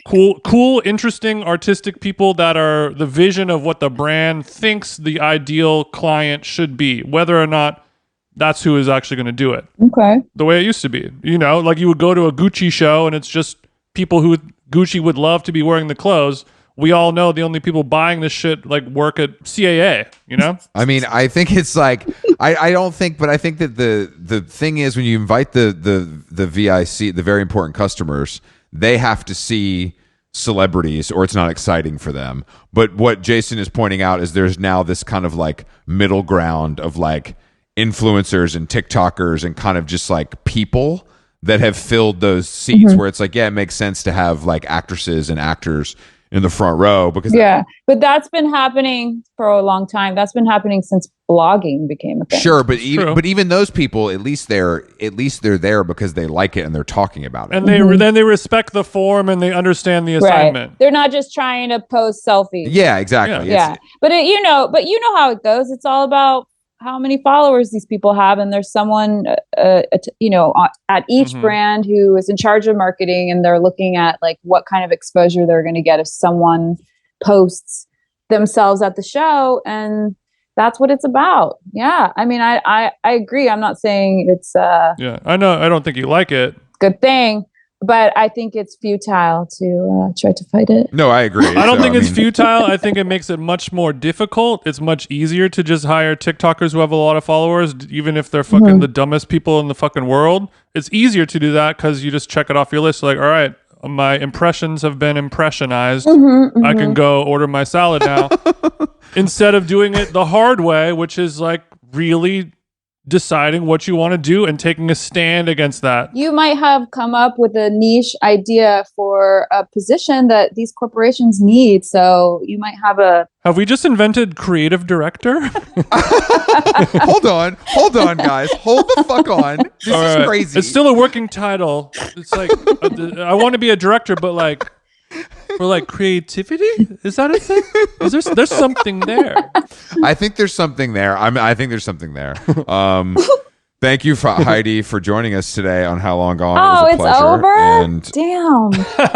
Cool, interesting, artistic people that are the vision of what the brand thinks the ideal client should be, whether or not that's who is actually going to do it. Okay. The way it used to be. Like you would go to a Gucci show and it's just people who Gucci would love to be wearing the clothes. We all know the only people buying this shit like work at CAA, I mean, I think it's like I don't think, but I think that the thing is when you invite the VIC, the very important customers, they have to see celebrities or it's not exciting for them. But what Jason is pointing out is there's now this kind of like middle ground of like influencers and TikTokers and kind of just like people that have filled those seats where it's like, yeah, it makes sense to have like actresses and actors in the front row because but that's been happening for a long time. That's been happening since blogging became a thing. Sure, but even those people, at least they're there because they like it and they're talking about it, and then they respect the form and they understand the assignment. Right. They're not just trying to post selfies. Yeah, exactly. Yeah, but you know how it goes. It's all about how many followers these people have, and there's someone at each brand who is in charge of marketing, and they're looking at like what kind of exposure they're going to get if someone posts themselves at the show, and that's what it's about. Yeah, I mean, I agree. I'm not saying it's I know I don't think you like it. Good thing. But I think it's futile to try to fight it. No, I agree. I don't think it's futile. I think it makes it much more difficult. It's much easier to just hire TikTokers who have a lot of followers, even if they're fucking the dumbest people in the fucking world. It's easier to do that because you just check it off your list. Like, all right, my impressions have been impressionized. I can go order my salad now. Instead of doing it the hard way, which is like really deciding what you want to do and taking a stand against that. You might have come up with a niche idea for a position that these corporations need. So you might have we just invented creative director? Hold on, guys. Hold the fuck on. This is crazy. It's still a working title. It's like, I want to be a director, but like, for like creativity? Is that a thing? There's something there. I think there's something there. I think there's something there. Thank you, Heidi, for joining us today on How Long Gone. Oh, it was a it's pleasure. over? And damn.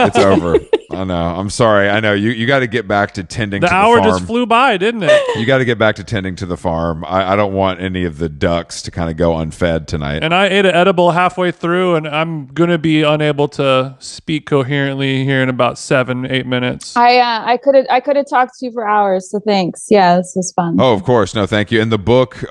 It's over. I know. I'm sorry. I know. You got to get back to tending to the farm. The hour just flew by, didn't it? You got to get back to tending to the farm. I don't want any of the ducks to kind of go unfed tonight. And I ate an edible halfway through, and I'm going to be unable to speak coherently here in about 7-8 minutes. I could have talked to you for hours, so thanks. Yeah, this was fun. Oh, of course. No, thank you. And the book,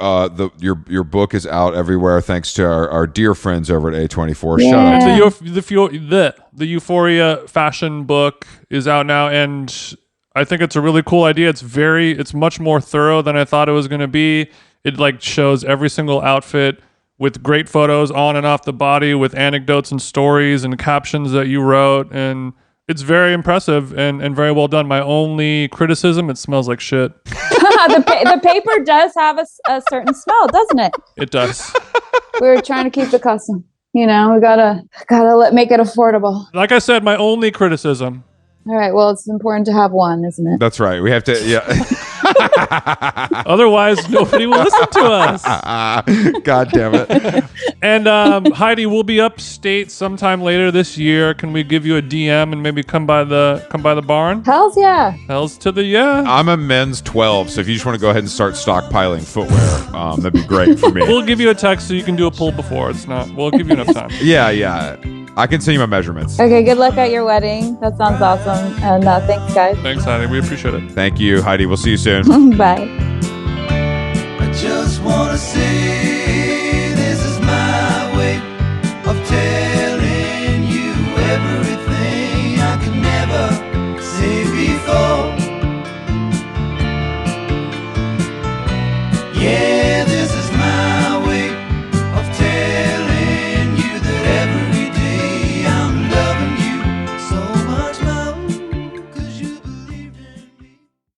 your book is out everywhere thanks to our dear friends over at A24. Yeah. Shout out. The Euphoria fashion book is out now, and I think it's a really cool idea. It's much more thorough than I thought it was going to be. It like shows every single outfit with great photos on and off the body, with anecdotes and stories and captions that you wrote, and it's very impressive and very well done. My only criticism, it smells like shit. The paper does have a certain smell, doesn't it? It does. We're trying to keep it custom. You know, we gotta make it affordable. Like I said, my only criticism. All right. Well, it's important to have one, isn't it? That's right. We have to. Yeah. Otherwise, nobody will listen to us. God damn it. And Heidi, we'll be upstate sometime later this year. Can we give you a DM and maybe come by the barn? Hells yeah. Hells to the yeah. I'm a men's 12, so if you just want to go ahead and start stockpiling footwear, that'd be great for me. We'll give you a text so you can do a pull before. We'll give you enough time. Yeah. I can send you my measurements. Okay, good luck at your wedding. That sounds awesome. And thanks, guys. Thanks, Heidi. We appreciate it. Thank you, Heidi. We'll see you soon. Bye. I just want to say this is my way of telling